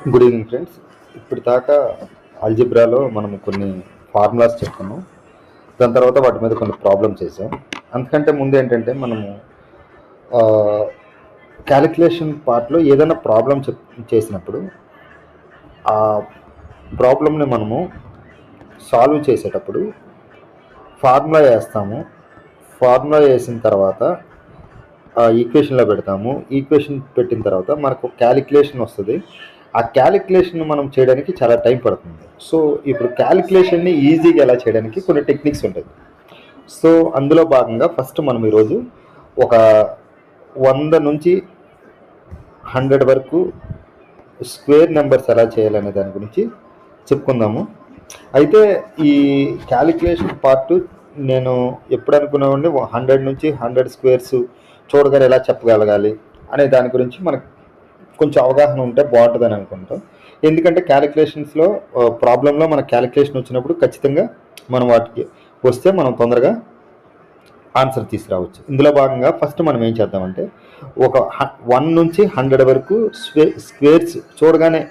Good evening friends. ఇప్పుడు దాకా ఆల్జిబ్రాలో మనం కొన్ని ఫార్ములాస్ చెప్పుకున్నాం. దాని తర్వాత వాటి మీద కొన్ని ప్రాబ్లమ్స్ చేసాం. అంతకంటే ముందు ఏంటంటే మనము క్యాలిక్యులేషన్ పార్ట్లో ఏదైనా ప్రాబ్లం చేసినప్పుడు ఆ ప్రాబ్లమ్ని మనము సాల్వ్ చేసేటప్పుడు ఫార్ములా వేస్తాము. ఫార్ములా వేసిన తర్వాత ఈక్వేషన్లో పెడతాము. ఈక్వేషన్ పెట్టిన తర్వాత మనకు క్యాలిక్యులేషన్ వస్తుంది. ఆ క్యాలిక్యులేషన్ మనం చేయడానికి చాలా టైం పడుతుంది. సో ఇప్పుడు క్యాలిక్యులేషన్ని ఈజీగా ఎలా చేయడానికి కొన్ని టెక్నిక్స్ ఉంటాయి. సో అందులో భాగంగా ఫస్ట్ మనం ఈరోజు ఒక 100 నుంచి 100 వరకు స్క్వేర్ నెంబర్స్ ఎలా చేయాలనే దాని గురించి చెప్పుకుందాము. అయితే ఈ క్యాలిక్యులేషన్ పార్ట్ నేను ఎప్పుడు అనుకున్నామండి 100 నుంచి 100 స్క్వేర్స్ చూడగానే ఎలా చెప్పగలగాలి అనే దాని గురించి మనకు కొంచెం అవగాహన ఉంటే బాగుంటుందని అనుకుంటాం. ఎందుకంటే క్యాలిక్యులేషన్స్లో ప్రాబ్లంలో మన క్యాలిక్యులేషన్ వచ్చినప్పుడు ఖచ్చితంగా మనం వాటికి వస్తే మనం తొందరగా ఆన్సర్ తీసుకురావచ్చు. ఇందులో భాగంగా ఫస్ట్ మనం ఏం చేద్దామంటే ఒక 1 నుంచి 100 వరకు స్క్వేర్స్ చూడగానే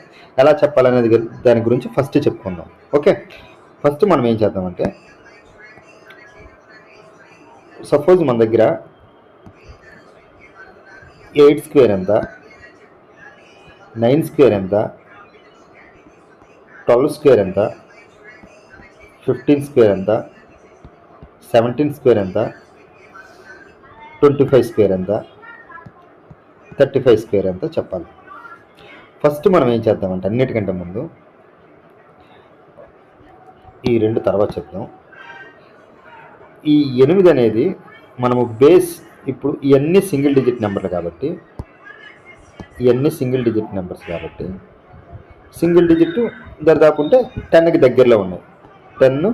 ఎలా చెప్పాలనేది దాని గురించి ఫస్ట్ చెప్పుకుందాం. ఓకే, ఫస్ట్ మనం ఏం చేద్దామంటే సపోజ్ మన దగ్గర 8 స్క్వేర్ ఎంత, 9 స్క్వేర్ ఎంత, 12 స్క్వేర్ ఎంత, 15 స్క్వేర్ ఎంత, 17 స్క్వేర్ ఎంత, 25 స్క్వేర్ ఎంత, 35 స్క్వేర్ ఎంత చెప్పాలి. ఫస్ట్ మనం ఏం చేద్దామంటే అన్నిటికంటే ముందు ఈ 2 తర్వాత చెప్దాం. ఈ 8 అనేది మనము బేస్, ఇప్పుడు ఇవన్నీ సింగిల్ డిజిట్ నెంబర్లు కాబట్టి సింగిల్ డిజిట్ దాదాపు ఉంటే 10కి దగ్గరలో ఉన్నాయి. 10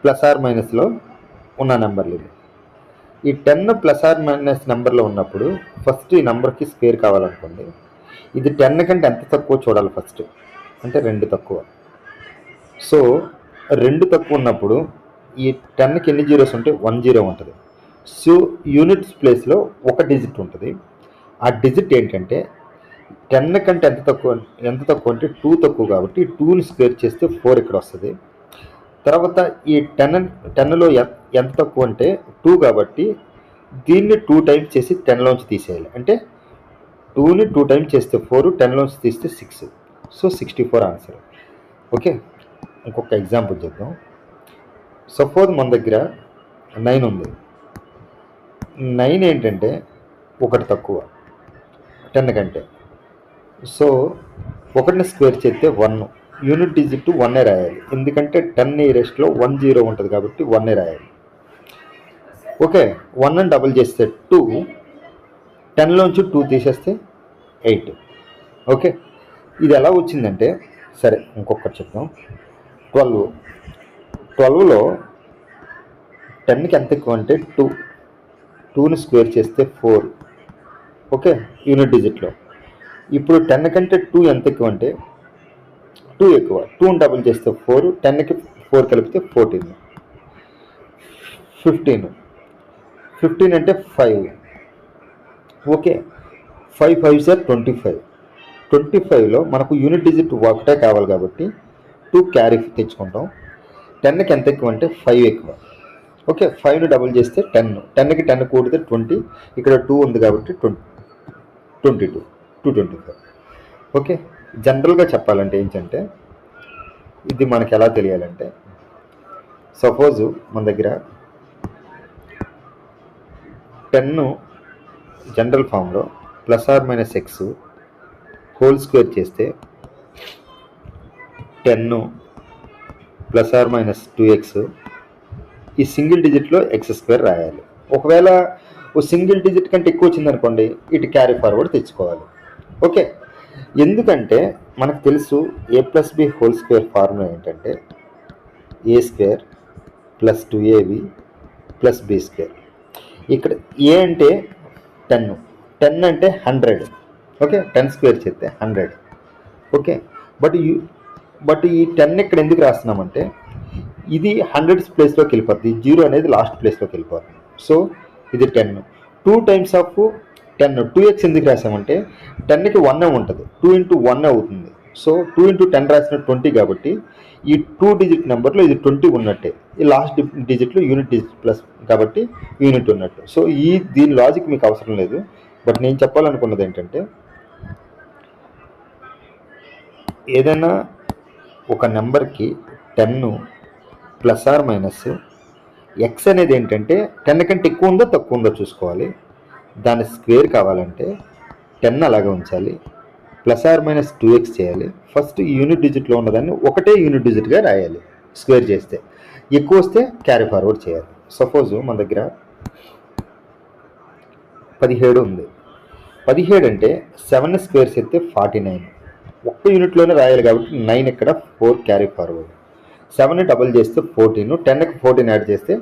ప్లస్ ఆర్ మైనస్లో ఉన్న నెంబర్లు ఇవి. ఈ 10 ప్లస్ ఆర్ మైనస్ నెంబర్లో ఉన్నప్పుడు ఫస్ట్ ఈ నెంబర్కి స్క్వేర్ కావాలనుకోండి, ఇది 10 కంటే ఎంత తక్కువ చూడాలి ఫస్ట్, అంటే 2 తక్కువ. సో 2 తక్కువ ఉన్నప్పుడు ఈ 10కి ఎన్ని జీరోస్ ఉంటే 1 జీరో ఉంటుంది. సో యూనిట్స్ ప్లేస్లో ఒక డిజిట్ ఉంటుంది. ఆ డిజిట్ ఏంటంటే 10 కంటే ఎంత తక్కువ అంటే 2 తక్కువ కాబట్టి 2ని స్క్వేర్ చేస్తే 4 ఇక్కడ వస్తుంది. తర్వాత ఈ 10లో ఎంత తక్కువ అంటే 2 కాబట్టి దీన్ని 2 టైమ్స్ చేసి 10లోంచి తీసేయాలి. అంటే 2ని 2 టైమ్స్ చేస్తే 4, 10లోంచి తీస్తే 6. So 64 answer. ఓకే, ఇంకొక ఎగ్జాంపుల్ చెప్దాం. సపోజ్ మన దగ్గర 9 ఉంది. 9 ఏంటంటే ఒకటి తక్కువ 10 కంటే. సో ఒకటిని స్క్వేర్ చేస్తే 1, యూనిట్ డిజిట్ 1 రాయాలి. ఎందుకంటే 10 రెస్ట్లో 1 జీరో ఉంటుంది కాబట్టి 1 రాయాలి. ఓకే, 1ని డబుల్ చేస్తే 2, 10లోంచి 2 తీసేస్తే 8. ఓకే, ఇది ఎలా వచ్చిందంటే, సరే ఇంకొకటి చెప్తాం. 12లో 10కి ఎంత ఎక్కువ అంటే 2ని స్క్వేర్ చేస్తే 4. ఓకే, యూనిట్ డిజిట్లో. ఇప్పుడు 10 కంటే 2 ఎంత ఎక్కువ అంటే 2 ఎక్కువ. 2ని డబుల్ చేస్తే 4, 10కి 4 కలిపితే 14. 15 అంటే 5. Okay, 5 5s are 25. 25లో మనకు యూనిట్ డిజిట్ ఒకటే కావాలి కాబట్టి 2 క్యారీ తెచ్చుకుంటాం. 10కి ఎంత ఎక్కువ అంటే 5 ఎక్కువ. ఓకే, 5ని డబుల్ చేస్తే 10, 10కి 10 కూడితే 20, ఇక్కడ 2 ఉంది కాబట్టి 22, 225. ఓకే, జనరల్గా చెప్పాలంటే ఏంటంటే ఇది మనకి ఎలా తెలియాలంటే, సపోజు మన దగ్గర 10 జనరల్ ఫామ్లో plus are minus X whole square చేస్తే 10 ప్లస్ ఆర్ మైనస్ 2x, ఈ సింగిల్ డిజిట్లో ఎక్స్ స్క్వేర్ రాయాలి. ఒకవేళ ఓ సింగిల్ డిజిట్ కంటే ఎక్కువ వచ్చిందనుకోండి, ఇటు క్యారీ ఫార్వర్డ్ తెచ్చుకోవాలి. ఓకే, ఎందుకంటే మనకు తెలుసు a plus B whole square formula ఏంటంటే A square plus 2ab plus B square. ఇక్కడ ఏ అంటే 10 అంటే 100. ఓకే, 10 స్క్వేర్ చేస్తే 100. ఓకే, బట్ ఈ 10 ఇక్కడ ఎందుకు రాస్తున్నామంటే ఇది 100 ప్లేస్లోకి వెళ్ళిపోద్ది, 0 అనేది లాస్ట్ ప్లేస్లోకి వెళ్ళిపోతుంది. సో ఇది 10. 2 టైమ్స్ ఆఫ్ 10 2x ఎందుకు రాసామంటే 10కి 1 ఉంటుంది, 2 ఇంటూ 1 అవుతుంది. సో 2 ఇంటూ 10 రాసిన 20 కాబట్టి ఈ 2 డిజిట్ నెంబర్లో ఇది 20 ఉన్నట్టే. ఈ లాస్ట్ డిజిట్లో యూనిట్ డిజిట్ ప్లస్ కాబట్టి యూనిట్ ఉన్నట్టు. సో దీని లాజిక్ మీకు అవసరం లేదు. బట్ నేను చెప్పాలనుకున్నది ఏంటంటే, ఏదైనా ఒక నెంబర్కి 10 ప్లస్ ఆర్ మైనస్ ఎక్స్ అనేది ఏంటంటే 10 కంటే ఎక్కువ ఉందో తక్కువ ఉందో చూసుకోవాలి. దాని స్క్వేర్ కావాలంటే 10 అలాగే ఉంచాలి, ప్లస్ ఆర్ మైనస్ 2x చేయాలి. ఫస్ట్ యూనిట్ డిజిట్లో ఉన్నదాన్ని ఒకటే యూనిట్ డిజిట్గా రాయాలి స్క్వేర్ చేస్తే. ఎక్కువ వస్తే క్యారీ ఫార్వర్డ్ చేయాలి. సపోజ్ మన దగ్గర 17 ఉంది. 17 అంటే 7 స్క్వేర్ చేస్తే 49. ఒక్క యూనిట్లోనే రాయాలి కాబట్టి 9 ఇక్కడ, 4 క్యారీ ఫార్వర్డ్. 7 డబల్ చేస్తే 14, 10కి 14 యాడ్ చేస్తే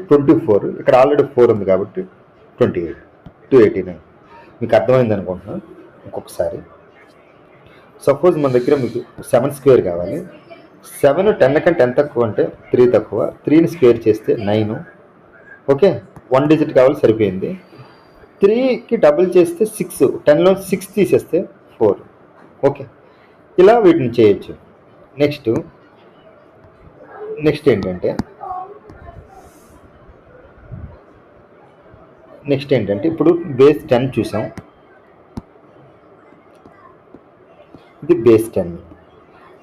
24. ఇక్కడ ఆల్రెడీ 4 ఉంది కాబట్టి 28, 289. మీకు అర్థమైంది అనుకుంటున్నాను. ఇంకొకసారి సపోజ్ మన దగ్గర మీకు 7 స్క్వేర్ కావాలి. 7 10 కంటే 10 తక్కువ అంటే 3 తక్కువ, 3ని స్క్వేర్ చేస్తే 9. ఓకే, 1 డిజిట్ కావాలి, సరిపోయింది. 3కి డబుల్ చేస్తే 6, 10లో 6 తీసేస్తే 4. ఓకే, ఇలా వీటిని చేయొచ్చు. నెక్స్ట్ ఏంటంటే ఇప్పుడు బేస్ 10 చూసాం, ఇది బేస్ 10.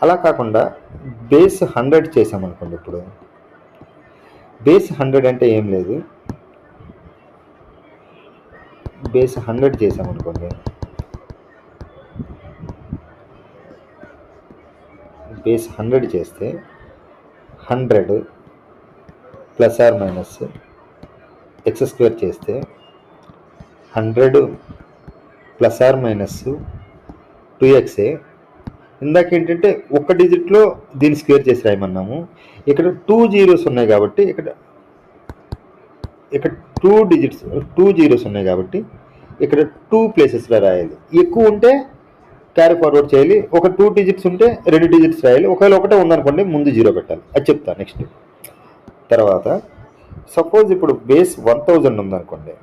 అలా కాకుండా బేస్ 100 చేసామనుకోండి. ఇప్పుడు బేస్ 100 అంటే ఏం లేదు, బేస్ 100 చేసామనుకోండి. బేస్ 100 చేస్తే 100 plus are minus x square చేస్తే 100 ప్లస్ ఆర్ మైనస్ 2x. ఇందాక ఏంటంటే ఒక డిజిట్లో దీన్ని స్క్వేర్ చేసి రాయమన్నాము. ఇక్కడ 2 జీరోస్ ఉన్నాయి కాబట్టి ఇక్కడ 2 జీరోస్ ఉన్నాయి కాబట్టి ఇక్కడ 2 ప్లేసెస్లో రాయాలి. ఎక్కువ ఉంటే క్యారీ ఫార్వర్డ్ చేయాలి. ఒక 2 డిజిట్స్ ఉంటే 2 డిజిట్స్ రాయాలి. ఒకవేళ ఒకటే ఉందనుకోండి ముందు 0 పెట్టాలి. అది చెప్తా నెక్స్ట్. తర్వాత సపోజ్ ఇప్పుడు బేస్ 1000 ఉందనుకోండి.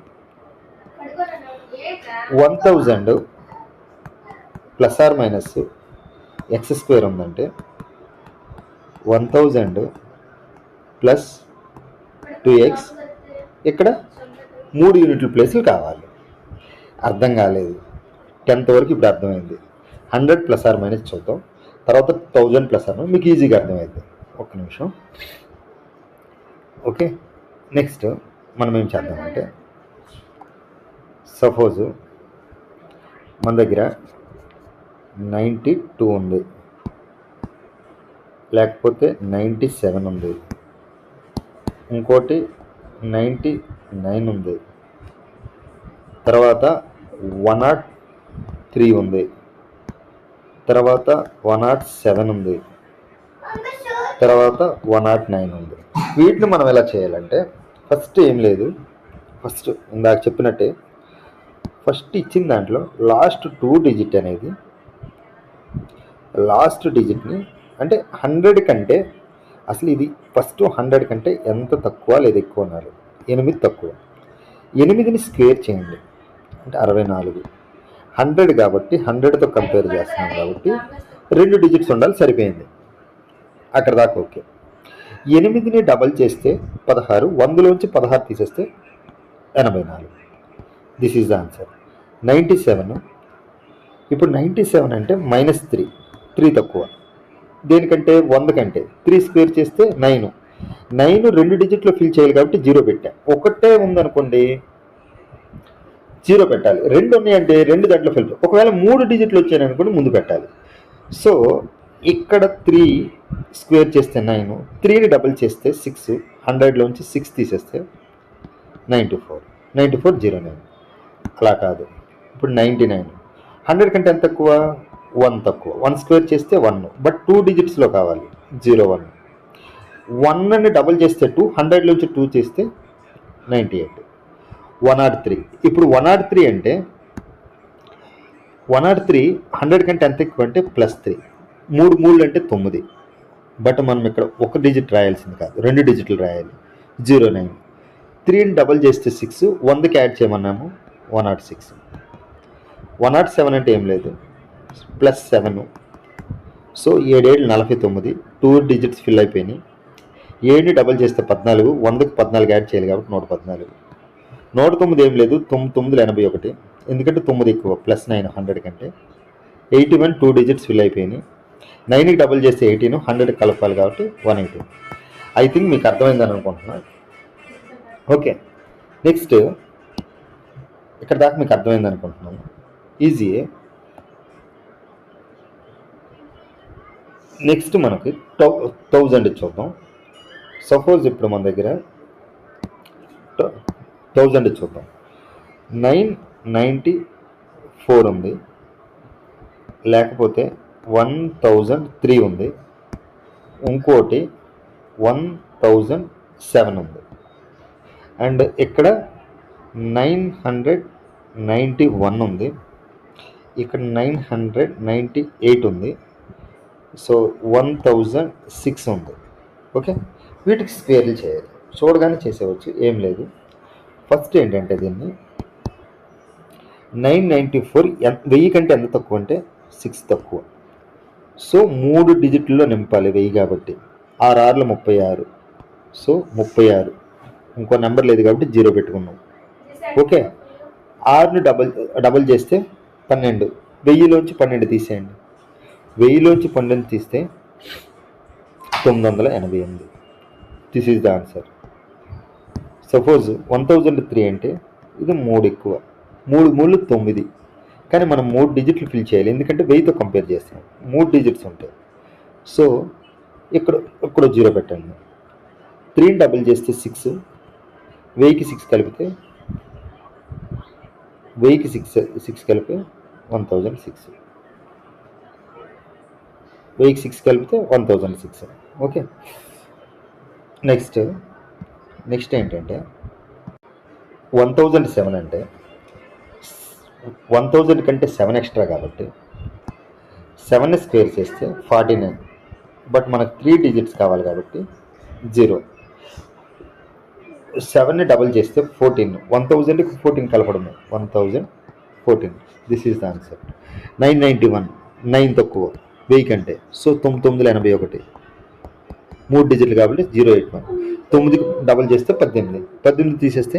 1000 plus are minus x square ఉందంటే 1000 ప్లస్ 2x. ఇక్కడ 3 యూనిట్ల ప్లేసులు కావాలి. అర్థం కాలేదు, 10th వరకు ఇప్పుడు అర్థమైంది. 100 ప్లస్ ఆర్ మైనస్ చూద్దాం, తర్వాత 1000 ప్లస్ ఆర్ మీకు ఈజీగా అర్థమైంది. ఒక్క నిమిషం. ఓకే, నెక్స్ట్ మనం ఏం చేద్దామంటే, సపోజ్ మన దగ్గర 92 ఉంది, లేకపోతే 97 ఉంది, ఇంకోటి 99 ఉంది, తర్వాత 103 ఉంది, తర్వాత 107 ఉంది, తర్వాత 109 ఉంది. వీటిని మనం ఎలా చేయాలంటే, ఫస్ట్ ఏం లేదు, ఫస్ట్ ఇందాక చెప్పినట్టే ఫస్ట్ ఇచ్చిన దాంట్లో లాస్ట్ 2 డిజిట్ అనేది, లాస్ట్ డిజిట్ని అంటే 100 కంటే అసలు ఇది ఫస్ట్ 100 కంటే ఎంత తక్కువ లేదా ఎక్కువ ఉన్నారు, 8 తక్కువ. 8ని స్క్వేర్ చేయండి అంటే 64. 100 కాబట్టి 100తో కంపేర్ చేస్తున్నాం కాబట్టి 2 డిజిట్స్ ఉండాలి, సరిపోయింది. అక్కడ దాకా ఓకే. 8ని డబల్ చేస్తే 16, 100లోంచి 16 తీసేస్తే 84. This is the answer. 97. ఇప్పుడు 97 అంటే -3, 3 తక్కువ. దేనికంటే 100 కంటే 3 స్క్వేర్ చేస్తే 9. 9 2 డిజిట్లో ఫిల్ చేయాలి కాబట్టి 0 పెట్టా. ఒకటే ఉందనుకోండి 0 పెట్టాలి. 2 ఉన్నాయంటే 2 దాంట్లో ఫిల్. ఒకవేళ 3 డిజిట్లు వచ్చాయనుకోండి ముందు పెట్టాలి. సో ఇక్కడ 3 స్క్వేర్ చేస్తే 9, 3ని డబుల్ చేస్తే 6, 100లోంచి 6 తీసేస్తే 94, 09. అలా కాదు, ఇప్పుడు 99. 100 కంటే ఎంత తక్కువ, 1 తక్కువ. 1 స్క్వేర్ చేస్తే 1, బట్ 2 డిజిట్స్లో కావాలి, 01. 1ని డబుల్ చేస్తే 2, 100లోంచి 2 చేస్తే 98, 103. ఇప్పుడు 103 అంటే 103 100 కంటే ఎంత ఎక్కువ అంటే +3, 3 3 అంటే 9. బట్ మనం ఇక్కడ ఒక డిజిట్ రాయాల్సింది కాదు, 2 డిజిట్లు రాయాలి, 09. 3ని డబల్ చేస్తే 6, 100కి యాడ్ చేయమన్నాము 106. 107 అంటే ఏం లేదు, +7. సో 7 7 49, 2 డిజిట్స్ ఫిల్ అయిపోయినాయి. 7ని డబల్ చేస్తే 14, 100కి 14 యాడ్ చేయాలి కాబట్టి 114. 109 ఏం లేదు, 9 81, ఎందుకంటే 9 ఎక్కువ, +9 100 కంటే. 81, 2 డిజిట్స్ ఫిల్ అయిపోయినాయి. 9కి డబల్ చేస్తే 18, 100కి కలపాలి కాబట్టి 118. ఐ థింక్ మీకు అర్థమైందని అనుకుంటున్నా. ఓకే, నెక్స్ట్ ఇక్కడ దాకా మీకు అర్థమైంది అనుకుంటున్నాను. ఈజీ. నెక్స్ట్ మనకి 1000 చూద్దాం. సపోజ్ ఇప్పుడు మన దగ్గర 1000 చూద్దాం. 994 ఉంది, లేకపోతే 1003 ఉంది, ఇంకోటి 1007 ఉంది, అండ్ ఇక్కడ 991 ఉంది, ఇక్కడ 998 ఉంది, సో 1006 ఉంది. ఓకే, వీటికి స్క్వేర్లు చేయాలి. చూడగానే చేసేవచ్చు, ఏం లేదు. ఫస్ట్ ఏంటంటే దీన్ని 994 1000 కంటే ఎంత తక్కువ అంటే 6 తక్కువ. సో 3 డిజిట్లో నింపాలి 1000 కాబట్టి. 6 6లు 36, సో 36. ఇంకో నెంబర్ లేదు కాబట్టి 0 పెట్టుకున్నాం. ఓకే, 6ని డబల్ చేస్తే 12. 1000లోంచి 12 తీసేయండి. 1000లోంచి 12 తీస్తే 988. This is the answer. Suppose 1003 అంటే ఇది 3 ఎక్కువ, 3 3 9, కానీ మనం 3 డిజిట్లు ఫిల్ చేయాలి, ఎందుకంటే 1000తో కంపేర్ చేస్తాం. 3 డిజిట్స్ ఉంటాయి. సో ఇక్కడ 0 పెట్టండి. 3ని డబుల్ చేస్తే 6, 1000కి 6 కలిపితే 6 కలిపి 1006. 1000కి 6 కలిపితే 1006. ఓకే, నెక్స్ట్ ఏంటంటే 1007 అంటే 1000 కంటే 7 ఎక్స్ట్రా కాబట్టి 7ని స్క్వేర్ చేస్తే 49, బట్ మనకు 3 డిజిట్స్ కావాలి కాబట్టి 0. 7ని డబల్ చేస్తే 14, 1000కి 14 కలపడమే 1014. This is the answer. 991, 9 తక్కువ 1000 కంటే, సో 981, 3 డిజిట్లు కాబట్టి 081. 9కి డబల్ చేస్తే 18, 18 తీసేస్తే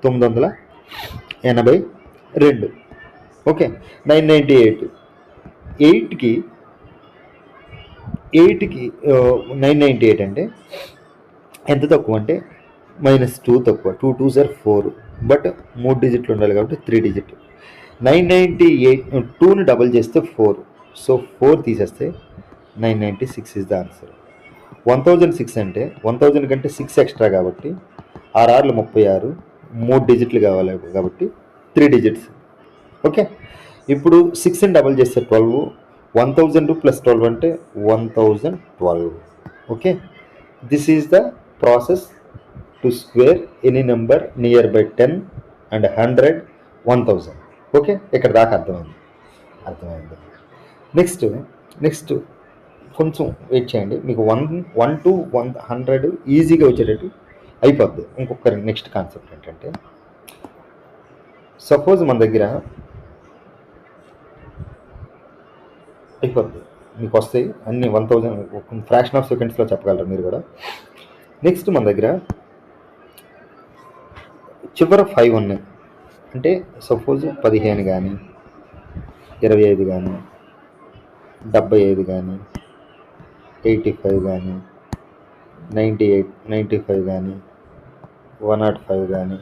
982. ఓకే, 998. 8కి 998 అంటే ఎంత తక్కువ అంటే -2 తక్కువ. 2 2s are 4, బట్ 3 డిజిట్లు ఉండాలి కాబట్టి 3 డిజిట్. 998, 2ని డబల్ చేస్తే 4, సో 4 తీసేస్తే 996 ఇస్ ద ఆన్సర్. 1006 అంటే 1000 కంటే 6 ఎక్స్ట్రా కాబట్టి 6 6లు 36, 3 డిజిట్లు కావాలి కాబట్టి 3 డిజిట్స్. ఓకే, ఇప్పుడు 6ని డబల్ చేస్తే 12, 1000 + 12 అంటే 1012. Okay, this is the process to square any number near by 10 and 100, 1000. Okay, ఇక్కడ దాకా అర్థమైంది. నెక్స్ట్ కొంచెం వెయిట్ చేయండి, మీకు 1 to 100 ఈజీగా వచ్చేటట్టు అయిపోద్ది. ఇంకొక నెక్స్ట్ కాన్సెప్ట్ ఏంటంటే, సపోజ్ మన దగ్గర అయిపోద్ది, మీకు వస్తాయి అన్ని 1000 ఫ్రాక్షన్ ఆఫ్ సెకండ్స్లో చెప్పగలరు మీరు కూడా. నెక్స్ట్ మన దగ్గర చివర 5 ఉన్నాయి అంటే, సపోజ్ 15 కానీ 25 కానీ 75 కానీ 85 కానీ 98, 95 కానీ 105 కానీ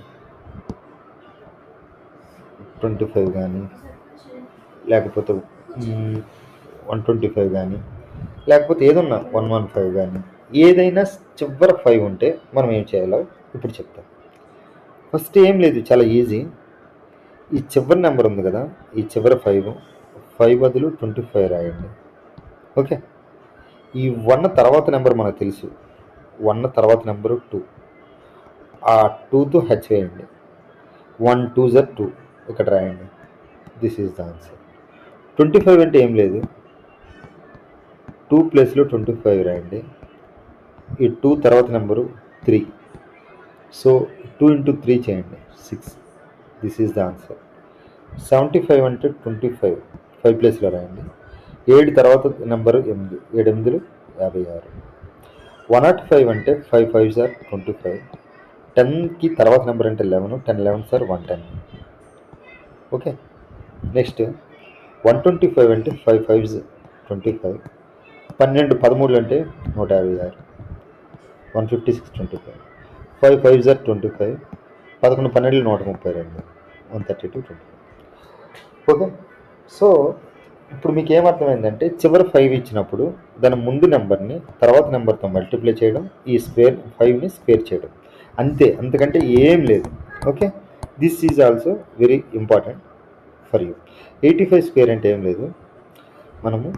25 కానీ, లేకపోతే 125 కానీ, లేకపోతే ఏదన్నా 115 కానీ, ఏదైనా చివర 5 ఉంటే మనం ఏం చేయాలో ఇప్పుడు చెప్తాం. ఫస్ట్ ఏం లేదు, చాలా ఈజీ. ఈ చివరి నెంబర్ ఉంది కదా, ఈ చివరి 5 బదులు 25 రాయండి. ఓకే, ఈ 1 తర్వాత నెంబర్ మనకు తెలుసు, 1 తర్వాత నెంబరు 2, ఆ 2తో హెచ్ వేయండి. 1 2s are 2 ఇక్కడ రాయండి. This is the answer. 25 అంటే ఏం లేదు, 2 ప్లేస్లో 25 రాయండి. ఈ 2 తర్వాత నెంబరు 3, సో 2 into 3 చేయండి 6. This is the answer. 75 అంటే 25, 5 ప్లేస్లో రాయండి. 7 తర్వాత నెంబరు 8, 7 8 56. 105 అంటే 5 5s are 25. 10కి తర్వాత నెంబర్ అంటే 11, 10 11s are 110. ఓకే. నెక్స్ట్ 125 అంటే 5 5s 25. 12 13 అంటే 156, 156 25. 5 5s are 25. 11 12 132, 132 25. ఓకే. సో ఇప్పుడు మీకు ఏమర్థమైందంటే చివరి 5 ఇచ్చినప్పుడు దాని ముందు నెంబర్ని తర్వాత నెంబర్తో మల్టిప్లై చేయడం, ఈ స్క్వేర్ 5ని స్క్వేర్ చేయడం, అంతే, అంతకంటే ఏం లేదు. Okay. This is also very important for you. 85 square అంటే ఏం లేదు, మనము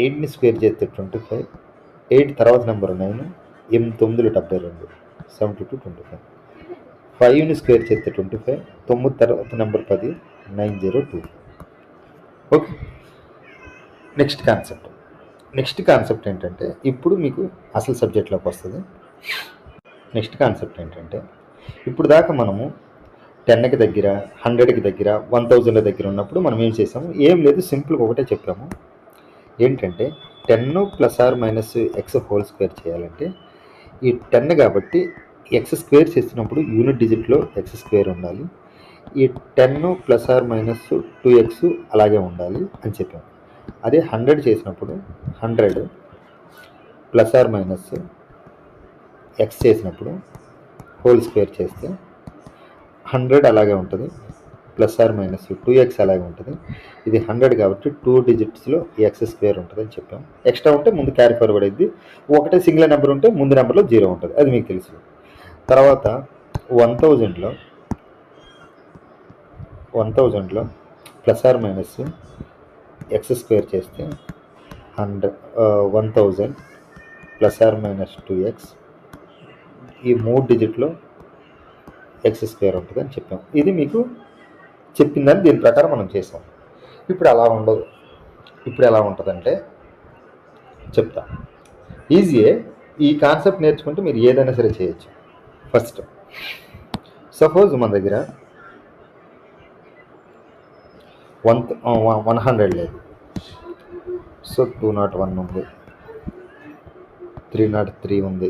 8ని స్క్వేర్ చేస్తే 25, 8 తర్వాత నెంబర్ 9, 8 9 72, 72 25. 5ని స్క్వేర్ చేస్తే 25, 9 తర్వాత నెంబర్ 10, 902. ఓకే. నెక్స్ట్ కాన్సెప్ట్ ఏంటంటే ఇప్పుడు మీకు అసలు సబ్జెక్ట్లోకి వస్తుంది. నెక్స్ట్ కాన్సెప్ట్ ఏంటంటే ఇప్పుడు దాకా మనము 10కి దగ్గర, 100కి దగ్గర, 1000 దగ్గర ఉన్నప్పుడు మనం ఏం చేసాము, ఏం లేదు, సింపుల్గా ఒకటే చెప్పాము. ఏంటంటే 10 ± x హోల్ స్క్వేర్ చేయాలంటే ఈ 10 కాబట్టి ఎక్స్ స్క్వేర్ చేసినప్పుడు యూనిట్ డిజిట్లో ఎక్స్ స్క్వేర్ ఉండాలి. ఈ 10 ± 2x అలాగే ఉండాలి అని చెప్పాము. అదే 100 చేసినప్పుడు 100 ± x చేసినప్పుడు హోల్ స్క్వేర్ చేస్తే 100 అలాగే ఉంటుంది, ± 2x అలాగే ఉంటుంది. ఇది 100 కాబట్టి 2 డిజిట్స్లో ఎక్స్ స్క్వేర్ ఉంటుంది అని చెప్పాం. ఎక్స్ట్రా ఉంటే ముందు క్యారీ ఫార్వర్డ్ అయింది, ఒకటే సింగిల్ నెంబర్ ఉంటే ముందు నెంబర్లో 0 ఉంటుంది, అది మీకు తెలుసు. తర్వాత 1000లో ± ఎక్స్ స్క్వేర్ చేస్తే 1000 ± 2x, ఈ 3 డిజిట్లో ఎక్స్ స్క్వేర్ ఉంటుంది అని చెప్పాం. ఇది మీకు చెప్పిందని దీని ప్రకారం మనం చేసాం. ఇప్పుడు అలా ఉండదు. ఇప్పుడు ఎలా ఉంటుందంటే చెప్తా. ఈజీయే. ఈ కాన్సెప్ట్ నేర్చుకుంటే మీరు ఏదైనా సరే చేయొచ్చు. ఫస్ట్ సపోజ్ మన దగ్గర 100 లేదు, సో 201 ఉంది, 303 ఉంది,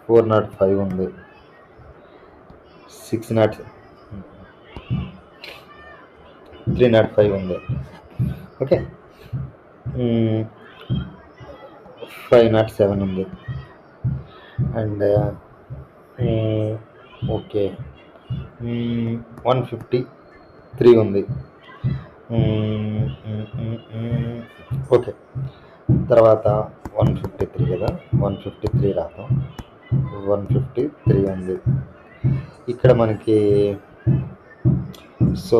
405 ఉంది, 305 ఉంది. ఓకే. 507 ఉంది. అండ్ ఓకే 153 ఉంది. ఓకే. తర్వాత 153 కదా, 153 రాద్దాం. 153 ఉంది ఇక్కడ మనకి. సో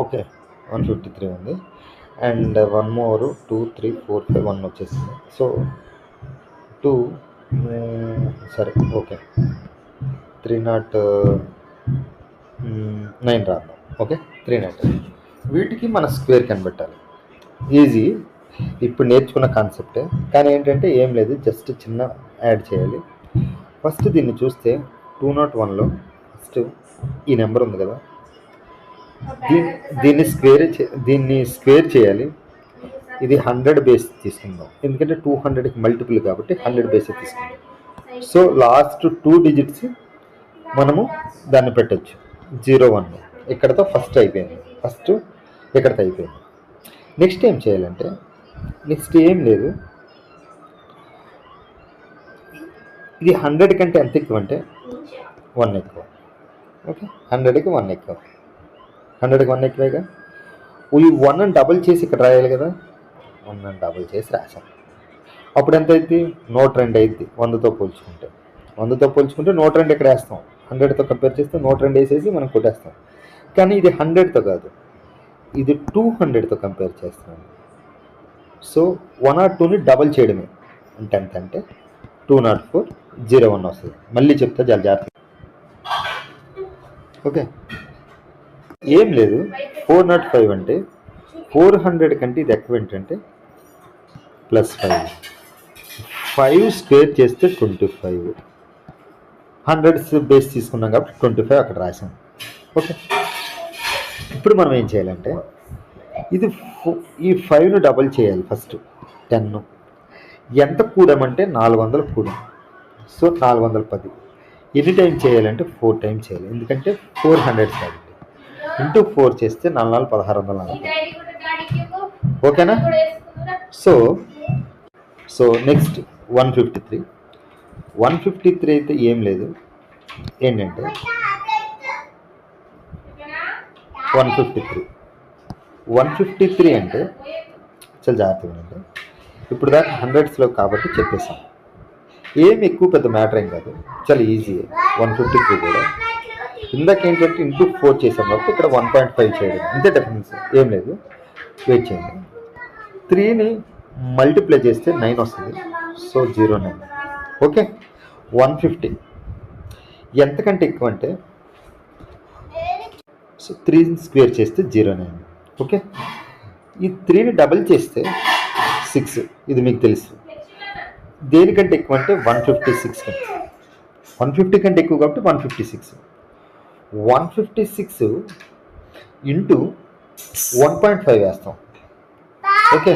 ఓకే 153 ఉంది. అండ్ 1 more 2 3 4 5 1 వచ్చేసింది. సో 2 సరే ఓకే 309 రాద్దాం. ఓకే 309. వీటికి మన స్క్వేర్ కనిపెట్టాలి. ఈజీ, ఇప్పుడు నేర్చుకున్న కాన్సెప్టే, కానీ ఏంటంటే ఏం లేదు, జస్ట్ చిన్న యాడ్ చేయాలి. ఫస్ట్ దీన్ని చూస్తే 201లో ఫస్ట్ ఈ నెంబర్ ఉంది కదా, దీన్ని స్క్వేర్ చేయాలి. ఇది 100 బేస్ తీసుకుందాం, ఎందుకంటే 200కి మల్టిపుల్ కాబట్టి 100 బేస్ తీసుకుందాం. సో లాస్ట్ 2 డిజిట్స్ మనము దాన్ని పెట్టచ్చు. 01 ఇక్కడతో ఫస్ట్ అయిపోయింది, ఫస్ట్ ఇక్కడతో అయిపోయింది. నెక్స్ట్ ఏం చేయాలంటే, నెక్స్ట్ ఏం లేదు, ఇది 100 కంటే ఎంత ఎక్కువ అంటే 1 ఎక్కువ. ఓకే 100కి 1 ఎక్కువ, 100కి 1 ఎక్కువేగా. ఈ 1 డబుల్ చేసి ఇక్కడ రాయాలి కదా, 1 డబుల్ చేసి రాసాం. అప్పుడు ఎంత అయింది, 102 అయింది. 100తో పోల్చుకుంటే 102 ఇక్కడ వేస్తాం. 100తో కంపేర్ చేస్తే 102 వేసేసి మనం కొట్టేస్తాం. కానీ ఇది 100తో కాదు, ఇది 200తో కంపేర్ చేస్తున్నాను. సో 102ని డబల్ చేయడమే. అంటే ఎంత అంటే 204 01 వస్తుంది. మళ్ళీ చెప్తా చాలా జాగ్రత్త. ఓకే ఏం లేదు, 405 అంటే 400 కంటే ఇది ఎక్కువ ఏంటంటే +5. 5 స్క్వేర్ చేస్తే 25, 100 బేస్ తీసుకున్నాం కాబట్టి 25 అక్కడ రాసాం. ఓకే, ఇప్పుడు మనం ఏం చేయాలంటే ఇది ఈ 5ను డబల్ చేయాలి. ఫస్ట్ 10 ఎంత కూడమంటే 400 కూడం. సో 410 ఎన్ని టైం చేయాలంటే 4 టైమ్స్ చేయాలి, ఎందుకంటే 400 కాబట్టి. ఇంటూ 4 చేస్తే 4 1640. ఓకేనా? సో నెక్స్ట్ 153 అయితే ఏం లేదు, ఏంటంటే 153 అంటే చాలా జాగ్రత్తగా అంటే ఇప్పుడు దాకా 100స్లో కాబట్టి చెప్పేసాం. ఏం ఎక్కువ పెద్ద మ్యాటర్ ఏం కాదు, చాలా ఈజీ. 153 కూడా ఇందాక ఏంటంటే ఇంటూ 4 చేసాం కాబట్టి ఇక్కడ 1.5 చేయడం, ఇంతే డిఫరెన్స్, ఏం లేదు. వెయిట్ చేయండి. 3ని మల్టిప్లై చేస్తే 9 వస్తుంది, సో 09. ఓకే, 150 ఎంతకంటే ఎక్కువ అంటే సో 3 స్క్వేర్ చేస్తే 09. ఓకే, ఈ 3ని డబల్ చేస్తే 6, ఇది మీకు తెలుసు. దేనికంటే ఎక్కువ అంటే 156 కంటే, 150 కంటే ఎక్కువ కాబట్టి 156 ఇంటూ 1.5 వేస్తాం. ఓకే,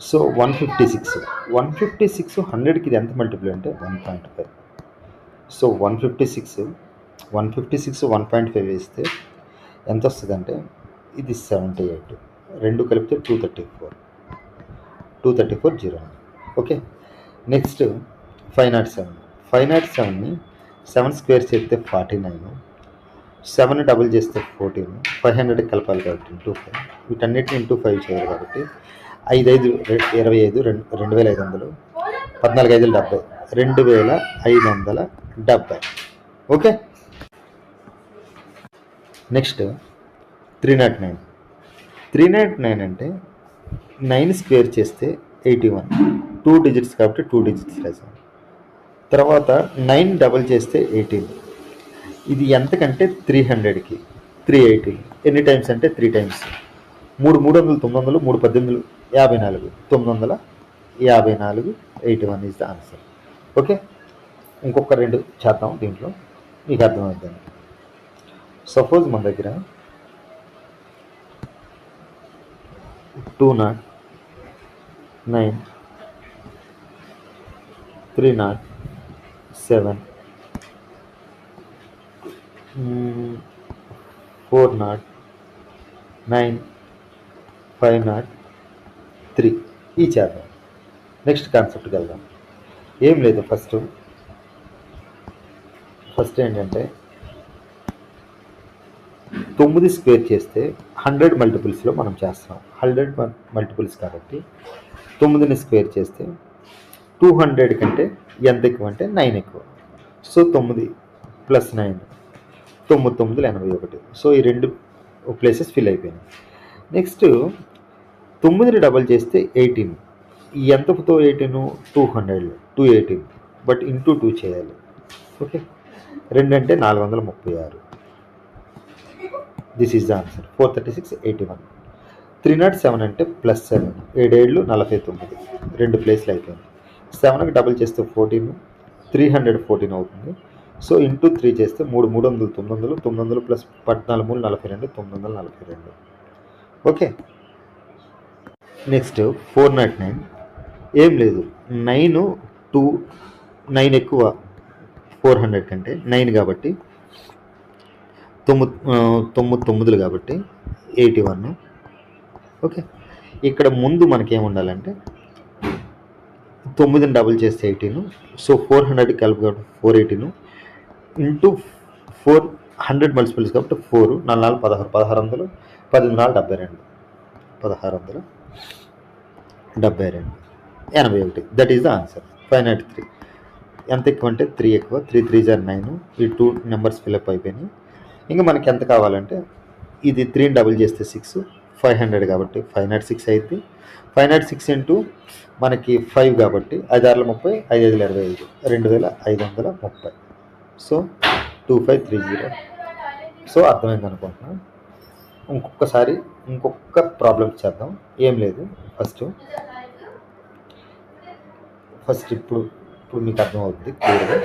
సో 156 100కి ఇది ఎంత మల్టిపుల్ అంటే 1.5. సో 156 1.5 వేస్తే ఎంత వస్తుందంటే ఇది 78, రెండు కలిపితే 234 0. ఓకే, నెక్స్ట్ 507ని 7 స్క్వేర్ చేస్తే 49, 7 డబుల్ చేస్తే 14, 500 కలపాలి కాబట్టి ఇంటూ 5, వీటన్నిటిని ఇంటూ 5 చేయాలి కాబట్టి 5 5 25, 2500, 14 5 70, 2570. ఓకే, నెక్స్ట్ 309 అంటే 9 స్క్వేర్ చేస్తే 81, 2 డిజిట్స్ కాబట్టి 2 డిజిట్స్ రాసాం. తర్వాత 9 డబల్ చేస్తే 18, ఇది ఎంతకంటే 300కి 380. ఎన్ని టైమ్స్ అంటే 3 times, 3 300 900, 3 18 54, 954, 81 is the answer. Okay, ఇంకొక 2 చేద్దాం, దీంట్లో మీకు అర్థమవుతుంది. సపోజ్ మన దగ్గర 209, 307, 409, 503 ఈ చేద్దాం. నెక్స్ట్ కాన్సెప్ట్కి వెళ్దాం. ఏం లేదు, ఫస్ట్ ఏంటంటే 9 స్క్వేర్ చేస్తే 100 మల్టిపుల్స్లో మనం చేస్తాం. 100 మల్టిపుల్స్ కాబట్టి 9ని స్క్వేర్ చేస్తే 200 కంటే ఎంత ఎక్కువ అంటే 9 ఎక్కువ. సో 9 + 9 9 81. సో ఈ 2 ప్లేసెస్ ఫిల్ అయిపోయినాయి. నెక్స్ట్ 9ని డబల్ చేస్తే 18, ఎంతతో 18 200, 218, బట్ ఇంటూ 2 చేయాలి. ఓకే, 2 అంటే 436. This is the answer. 436 81. 307 అంటే +7, 7 49, 2 ప్లేస్లు అయిపోయింది. 7కి డబుల్ చేస్తే 14, 314 అవుతుంది. సో ఇంటూ 3 చేస్తే 3 300 900, 900 + 14 42, 942. ఓకే, నెక్స్ట్ 409 ఏం లేదు, 9 ఎక్కువ 400 కంటే, 9 కాబట్టి 9 కాబట్టి 81. ఓకే, ఇక్కడ ముందు మనకేం ఉండాలంటే 9ని డబుల్ చేస్తే 18, సో 400 కలిపి కాబట్టి 418 ఇంటూ 400 మల్టిపుల్స్ కాబట్టి 4 4 16, 1600, 18 72, 1672, 81. That is the answer. 503 ఎంత ఎక్కువ అంటే 3 ఎక్కువ, 3 3 = 9. ఈ 2 నెంబర్స్ ఫిల్అప్ అయిపోయినాయి. ఇంకా మనకి ఎంత కావాలంటే ఇది 3ని డబుల్ చేస్తే 6, 500 కాబట్టి 506 అయింది. 506 ఇంటూ మనకి 5 కాబట్టి 5 6 30, 5 5 25, 2530. సో 2530. సో అర్థమైంది అనుకుంటున్నాను. ఇంకొక ప్రాబ్లం చేద్దాం. ఏం లేదు, ఫస్ట్ ఫస్ట్ ఇప్పుడు మీకు అర్థమవుతుంది క్లియర్గా.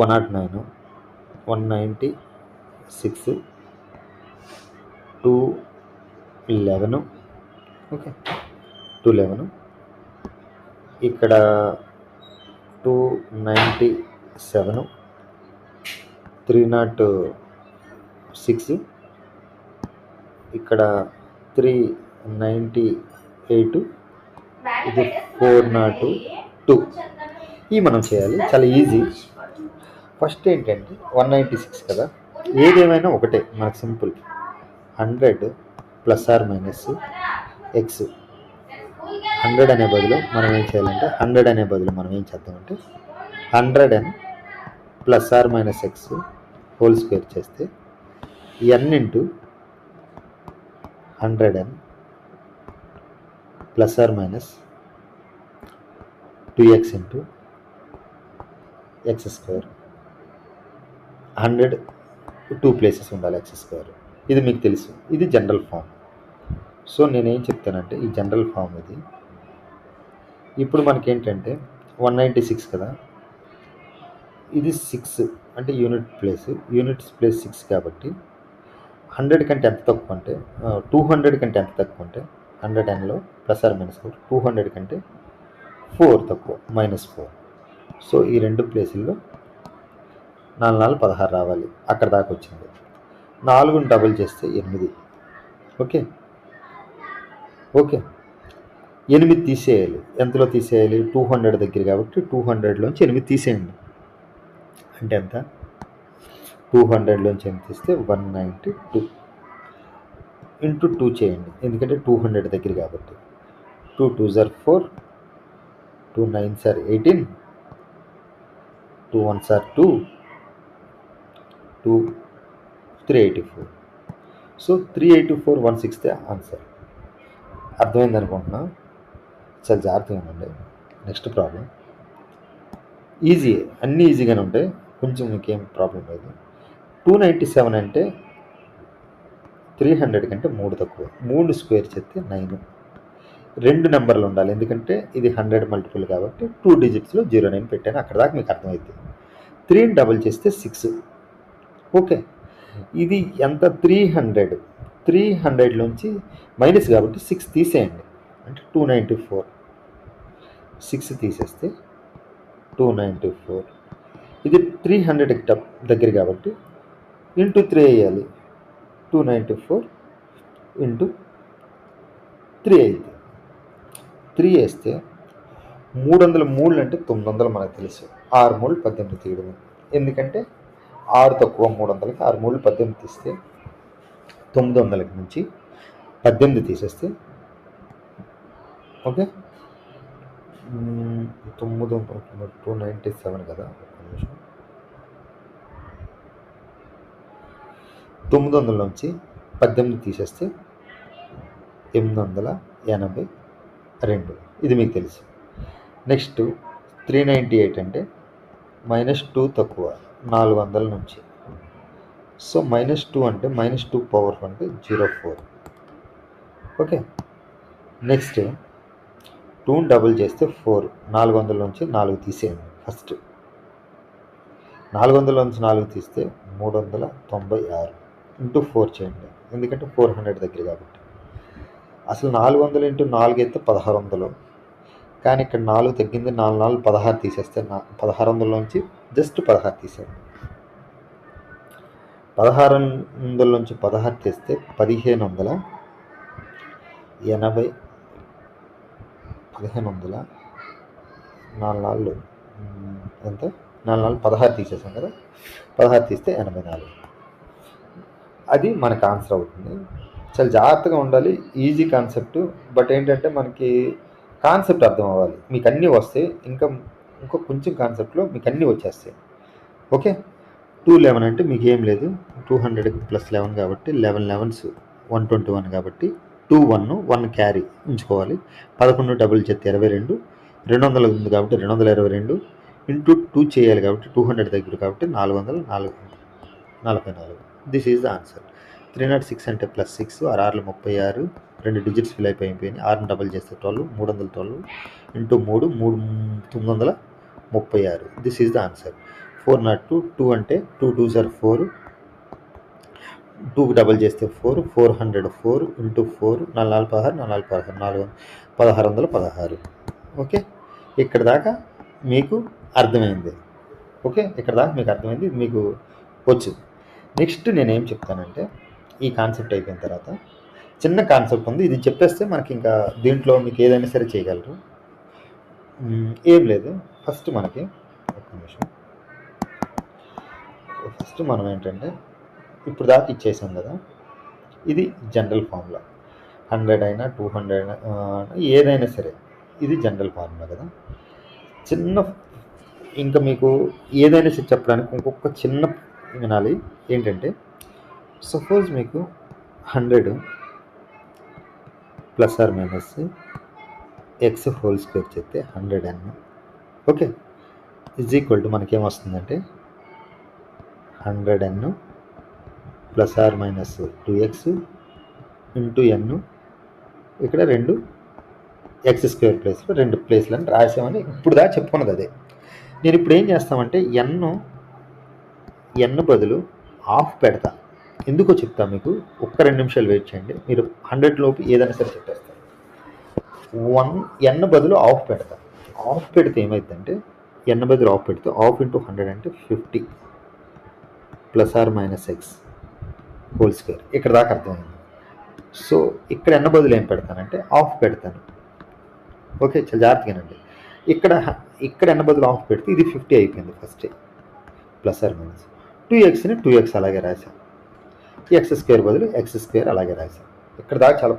109, 196, 211, ఓకే 211, ఇక్కడ 297, 306, ఇక్కడ 398, ఇది 402. ఇవి మనం చేయాలి, చాలా ఈజీ. ఫస్ట్ ఏంటంటే 196 కదా, ఏదేమైనా ఒకటే మనకు simple. 100 plus are minus x. 100 అనే బదులు మనం ఏం చేయాలంటే 100 అనే బదులు మనం ఏం చేద్దామంటే 100n plus are minus X whole square చేస్తే n into 100n plus are minus 2x into x square. 100 2 places ఉండాలి ఎక్స్ స్క్వేర్. ఇది మీకు తెలుసు, ఇది జనరల్ ఫామ్. సో నేనేం చెప్తానంటే ఈ జనరల్ ఫామ్ ఇది. ఇప్పుడు మనకేంటంటే 196 కదా, ఇది 6 అంటే యూనిట్స్ ప్లేస్ 6 కాబట్టి 100 కంటే ఎంత తక్కువ అంటే 200 కంటే ఎంత తక్కువ అంటే 100nలో ప్లస్ ఆర్ మైనస్ 200 కంటే 4 తక్కువ, -4. సో ఈ రెండు ప్లేసుల్లో 4 4 16 రావాలి, అక్కడ దాకా వచ్చింది. 4ని డబుల్ చేస్తే 8. ఓకే 8 తీసేయాలి. ఎంతలో తీసేయాలి? 200 దగ్గర కాబట్టి 200లోంచి 8 తీసేయండి. అంటే ఎంత? 200లోంచి 8 తీస్తే 192 ఇంటూ 2 చేయండి, ఎందుకంటే 200 దగ్గర కాబట్టి. 2 2s are 4, 2 9s are 18, 2 1s are 2, 2 384. So 384 1/6 answer. అర్థమైంది అనుకుంటున్నా. చాలా జాగ్రత్తగా ఉండండి. నెక్స్ట్ ప్రాబ్లం ఈజీ, అన్నీ ఈజీగానే ఉంటాయి, కొంచెం మీకేం ప్రాబ్లం లేదు. 297 అంటే 300 కంటే 3 తక్కువ. 3 స్క్వేర్ చేస్తే 9. 2 నెంబర్లు ఉండాలి, ఎందుకంటే ఇది 100 మల్టిపుల్ కాబట్టి 2 డిజిట్స్లో 09 పెట్టాను. అక్కడ దాకా మీకు అర్థమవుతుంది. 3ని డబుల్ చేస్తే 6. ఓకే, ఇది ఎంత? 300లోంచి మైనస్ కాబట్టి 6 తీసేయండి, అంటే 294. 6 తీసేస్తే 294. ఇది 300కి దగ్గర కాబట్టి ఇంటూ 3 వేయాలి. 294 ఇంటూ 3 అయింది. 3 వేస్తే 300 మూళ్ళు అంటే 900 మనకు తెలుసు. 6 మూళ్ళు 18 తీయడం, ఎందుకంటే 6 తక్కువ 300కి 6 మూళ్ళు 18 తీస్తే 900కి నుంచి 18 తీసేస్తే ఓకే 297 కదా. 900 నుంచి 18 తీసేస్తే 882. ఇది మీకు తెలుసు. నెక్స్ట్ 398 అంటే -2 తక్కువ 400 నుంచి. సో -2 అంటే -2 పవర్ అంటే 04. ఓకే, నెక్స్ట్ 2ని డబుల్ చేస్తే 4. 400 నుంచి 4 తీసేయండి. ఫస్ట్ 400 నుంచి 4 తీస్తే 396 ఇంటూ 4 చేయండి, ఎందుకంటే 400 దగ్గర కాబట్టి. అసలు 400 ఇంటూ 4 అయితే 1600, కానీ ఇక్కడ 4 తగ్గింది. 4 4 16 తీసేస్తే 1600లోంచి జస్ట్ 16 తీసేయండి. 1600 నుంచి 16 తీస్తే 1580. 1500 4 4 ఎంత? 4 4 16 తీసేసాం కదా. 16 తీస్తే 84. అది మనకు ఆన్సర్ అవుతుంది. చాలా జాగ్రత్తగా ఉండాలి, ఈజీ కాన్సెప్ట్. బట్ ఏంటంటే మనకి కాన్సెప్ట్ అర్థం అవ్వాలి. మీకు అన్నీ వస్తాయి, ఇంకో కొంచెం కాన్సెప్ట్లో మీకు అన్నీ వచ్చేస్తాయి. ఓకే, 211 అంటే మీకు ఏం లేదు, 200కి ప్లస్ 11 కాబట్టి 11 11s 121 కాబట్టి 1 క్యారీ ఉంచుకోవాలి. 11 డబుల్ చేస్తే 22. 200 ఉంది కాబట్టి 222 ఇంటూ 2 చేయాలి కాబట్టి 200 దగ్గర కాబట్టి 444. This is the answer. 306 అంటే +6, 6 36, 2 డిజిట్స్ ఫిల్ అయిపోయినాయి. 6ని డబల్ చేస్తే 12, 312 into 3 936. This is the answer. 402. 2 అంటే 2 2s are 4, 2 డబల్ చేస్తే 4, 404 ఇంటూ 4, 4 4 16, 1616. ఓకే, ఇక్కడ దాకా మీకు అర్థమైంది. ఓకే, ఇక్కడ దాకా మీకు అర్థమైంది, మీకు వచ్చు. నెక్స్ట్ నేనేం చెప్తానంటే, ఈ కాన్సెప్ట్ అయిపోయిన తర్వాత చిన్న కాన్సెప్ట్ ఉంది, ఇది చెప్పేస్తే మనకి ఇంకా దీంట్లో మీకు ఏదైనా సరే చేయగలరు. ఏం లేదు, ఫస్ట్ మనకి ఒక నిమిషం, ఫస్ట్ మనం ఏంటంటే ఇప్పుడు దాకా ఇచ్చేసాం కదా, ఇది జనరల్ ఫార్ములా. 100 అయినా 200 అయినా ఏదైనా సరే ఇది జనరల్ ఫార్ములా కదా. చిన్న ఇంకా మీకు ఏదైనా సరే చెప్పడానికి ఇంకొక చిన్న వినాలి ఏంటంటే, సపోజ్ మీకు 100 plus are minus X whole square చెప్తే 100n, okay, is equal to మనకేమొస్తుందంటే 100n plus are minus 2x into n, ఇక్కడ 2 ఎక్స్ స్క్వేర్ ప్లేస్లో 2 ప్లేస్లను రాసామని ఇప్పుడు దాకా చెప్పుకున్నది అదే. నేను ఇప్పుడు ఏం చేస్తామంటే n బదులు ఆఫ్ పెడతా. ఎందుకో చెప్తా మీకు, ఒక్క 2 నిమిషాలు వెయిట్ చేయండి, మీరు 100 లోపు ఏదైనా సరే చెప్పేస్తారు. n బదులు ఆఫ్ పెడతా. ఆఫ్ పెడితే ఏమైందంటే, n బదులు ఆఫ్ పెడితే ఆఫ్ ఇంటూ 100 అంటే 50 plus are minus X whole square. ఇక్కడ దాకా అర్థమైంది. సో ఇక్కడ n బదులు ఏం పెడతానంటే ఆఫ్ పెడతాను. ఓకే, చాలా జాగ్రత్తగానండి. ఇక్కడ n బదులు ఆఫ్ పెడితే ఇది 50 అయిపోయింది ఫస్ట్, ప్లస్ ఆర్ మైనస్ 2xని 2x అలాగే రాశాను, ఎక్స్ స్క్వేర్ బదులు ఎక్స్ స్క్వేర్ అలాగే రాశాను. ఇక్కడ దాకా చాలా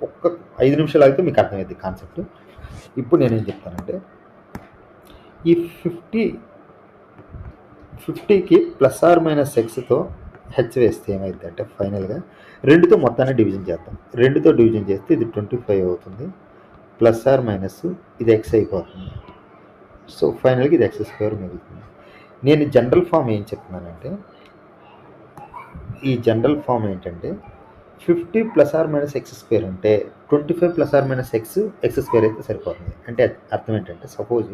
ఒక్క 5 నిమిషాలు అయితే మీకు అర్థమైంది కాన్సెప్ట్. ఇప్పుడు నేనేం చెప్తానంటే, ఈ 50కి ప్లస్ ఆర్ మైనస్ ఎక్స్తో హెచ్ వేస్తే ఏమైందంటే ఫైనల్గా 2తో మొత్తాన్ని డివిజన్ చేద్దాం. 2తో డివిజన్ చేస్తే ఇది 25 అవుతుంది, ప్లస్ ఆర్ మైనస్ ఇది ఎక్స్ అయిపోతుంది. సో ఫైనల్గా ఇది ఎక్స్ స్క్వేర్ మిగులుతుంది. నేను జనరల్ ఫామ్ ఏం చెప్తున్నానంటే, ఈ జనరల్ ఫామ్ ఏంటంటే 50 plus are minus x square అంటే 25 plus are minus x square అయితే సరిపోతుంది. అంటే అర్థం ఏంటంటే, సపోజ్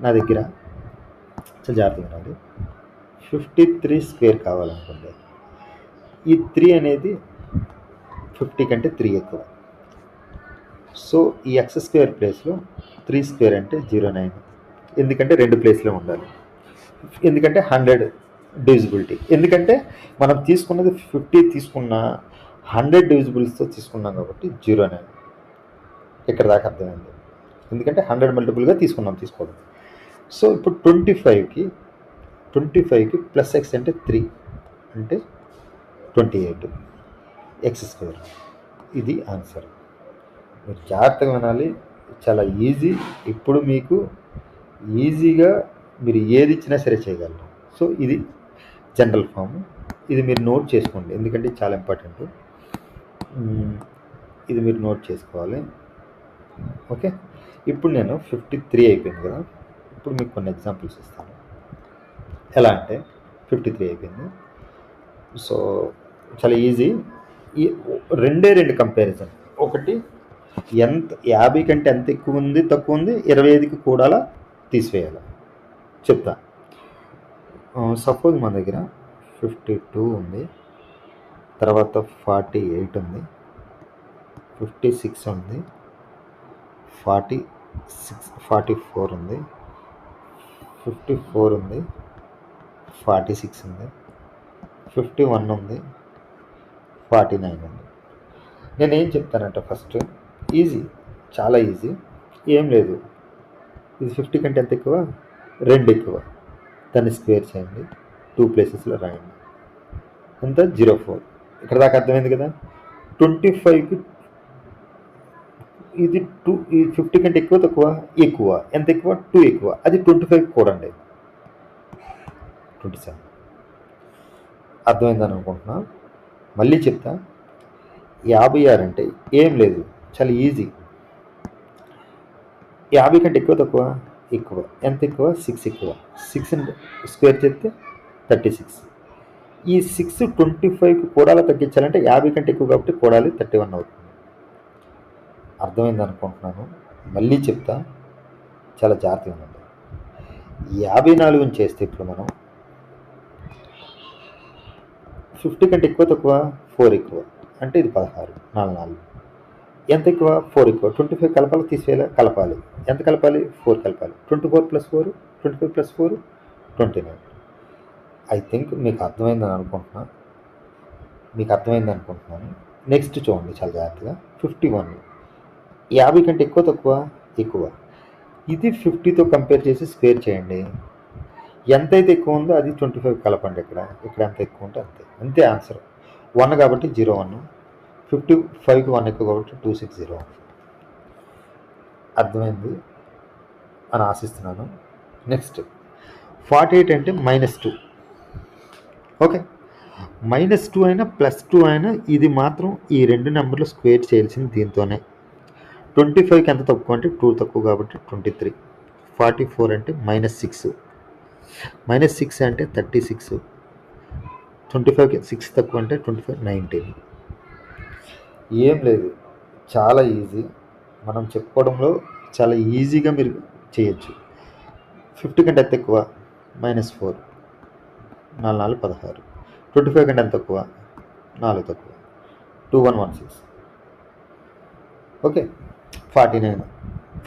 నా దగ్గర చాలా జాగ్రత్తగా ఉండాలి, 53 స్క్వేర్ కావాలనుకోండి, ఈ 3 అనేది 50 కంటే 3 ఎక్కువ. సో ఈ ఎక్స్ స్క్వేర్ ప్లేస్లో 3 స్క్వేర్ అంటే 09, ఎందుకంటే 2 ప్లేస్లో ఉండాలి. ఎందుకంటే 100 డివిజిబిలిటీ, ఎందుకంటే మనం తీసుకున్నది 50 తీసుకున్న 100 డివిజిబుల్స్తో తీసుకున్నాం కాబట్టి 09. ఇక్కడ దాకా అర్థమైంది, ఎందుకంటే 100 మల్టిపుల్గా తీసుకోవడం. సో ఇప్పుడు 25కి ప్లస్ ఎక్స్ అంటే 3 అంటే 28 ఎక్స్ స్క్వేర్. ఇది ఆన్సర్. మీరు జాగ్రత్తగా వినాలి, చాలా ఈజీ. ఇప్పుడు మీకు ఈజీగా మీరు ఏది ఇచ్చినా సరే చేయగలరు. సో ఇది జనరల్ ఫామ్, ఇది మీరు నోట్ చేసుకోండి, ఎందుకంటే చాలా ఇంపార్టెంట్. ఇది మీరు నోట్ చేసుకోవాలి. ఓకే, ఇప్పుడు నేను 53 అయిపోయింది కదా, ఇప్పుడు మీకు కొన్ని ఎగ్జాంపుల్స్ ఇస్తాను. ఎలా అంటే 53 అయిపోయింది, సో చాలా ఈజీ. ఈ 2 కంపారిజన్, ఒకటి ఎంత 50 కంటే ఎంత ఎక్కువ ఉంది తక్కువ ఉంది, 25కి కూడా తీసివేయాలి చెప్తా. సపోజ్ మన దగ్గర 52 ఉంది, తర్వాత 48 ఉంది, 56 ఉంది, 44 ఉంది, 54 ఉంది, 46 ఉంది, 51 ఉంది, 49 ఉంది. నేనేం చెప్తానంటే, ఫస్ట్ ఈజీ, చాలా ఈజీ, ఏం లేదు, ఇది 50 కంటే ఎంత ఎక్కువ, 2 ఎక్కువ, దాన్ని స్క్వేర్ చేయండి, 2 ప్లేసెస్లో రాయండి, ఎంత 04. ఇక్కడ దాకా అర్థమైంది కదా. 25కి ఇది 50 కంటే ఎక్కువ తక్కువ, ఎక్కువ, ఎంత ఎక్కువ, 2 ఎక్కువ, అది 25కి కూడండి, 27. అర్థమైందని అనుకుంటున్నా, మళ్ళీ చెప్తా. 56 అంటే ఏం లేదు, చాలా ఈజీ. 50 కంటే ఎక్కువ తక్కువ, ఎక్కువ, ఎంత ఎక్కువ, 6 ఎక్కువ, 6 స్క్వేర్ చేస్తే 36. ఈ 6 25కి కూడాలా తగ్గించాలంటే 50 కంటే ఎక్కువ కాబట్టి కూడాలి 31 అవుతుంది. అర్థమైంది అనుకుంటున్నాను. మళ్ళీ చెప్తా, చాలా జాగ్రత్తగా ఉండండి. 54ని చేస్తే ఇప్పుడు మనం 50 కంటే ఎక్కువ తక్కువ 4 ఎక్కువ అంటే ఇది 16, 4 4 ఎంత ఎక్కువ 4 ఎక్కువ 25 కలపాలి తీసేయాలి కలపాలి. ఎంత కలపాలి 4 కలపాలి. 24 + 4 25 + 4 29. ఐ థింక్ మీకు అర్థమైందని అనుకుంటున్నాను. నెక్స్ట్ చూడండి చాలా జాగ్రత్తగా. 51 50 కంటే ఎక్కువ తక్కువ ఎక్కువ. ఇది 50తో కంపేర్ చేసి స్క్వేర్ చేయండి. ఎంతైతే ఎక్కువ ఉందో అది 25 కలపండి. ఇక్కడ ఎంత ఎక్కువ ఉంటే అంతే ఆన్సర్. 1 కాబట్టి 01, 55కి 1 ఎక్కువ కాబట్టి 2601. అర్థమైంది అని ఆశిస్తున్నాను. నెక్స్ట్ 48 అంటే -2. ఓకే, -2 అయినా +2 అయినా ఇది మాత్రం ఈ రెండు నెంబర్లు స్క్వేర్ చేయాల్సింది దీంతోనే. 25కి ఎంత తక్కువ అంటే 2 తక్కువ కాబట్టి 23. 44 అంటే -6. -6 అంటే 36. 25కి 6 తక్కువ అంటే 25 19. ఏం లేదు, చాలా ఈజీ. మనం చెప్పుకోవడంలో చాలా ఈజీగా మీరు చేయొచ్చు. 50 కంటే ఎంత ఎక్కువ -4, 4 4 16. 25 కంటే ఎంత తక్కువ 4 తక్కువ 2116. ఓకే, 49.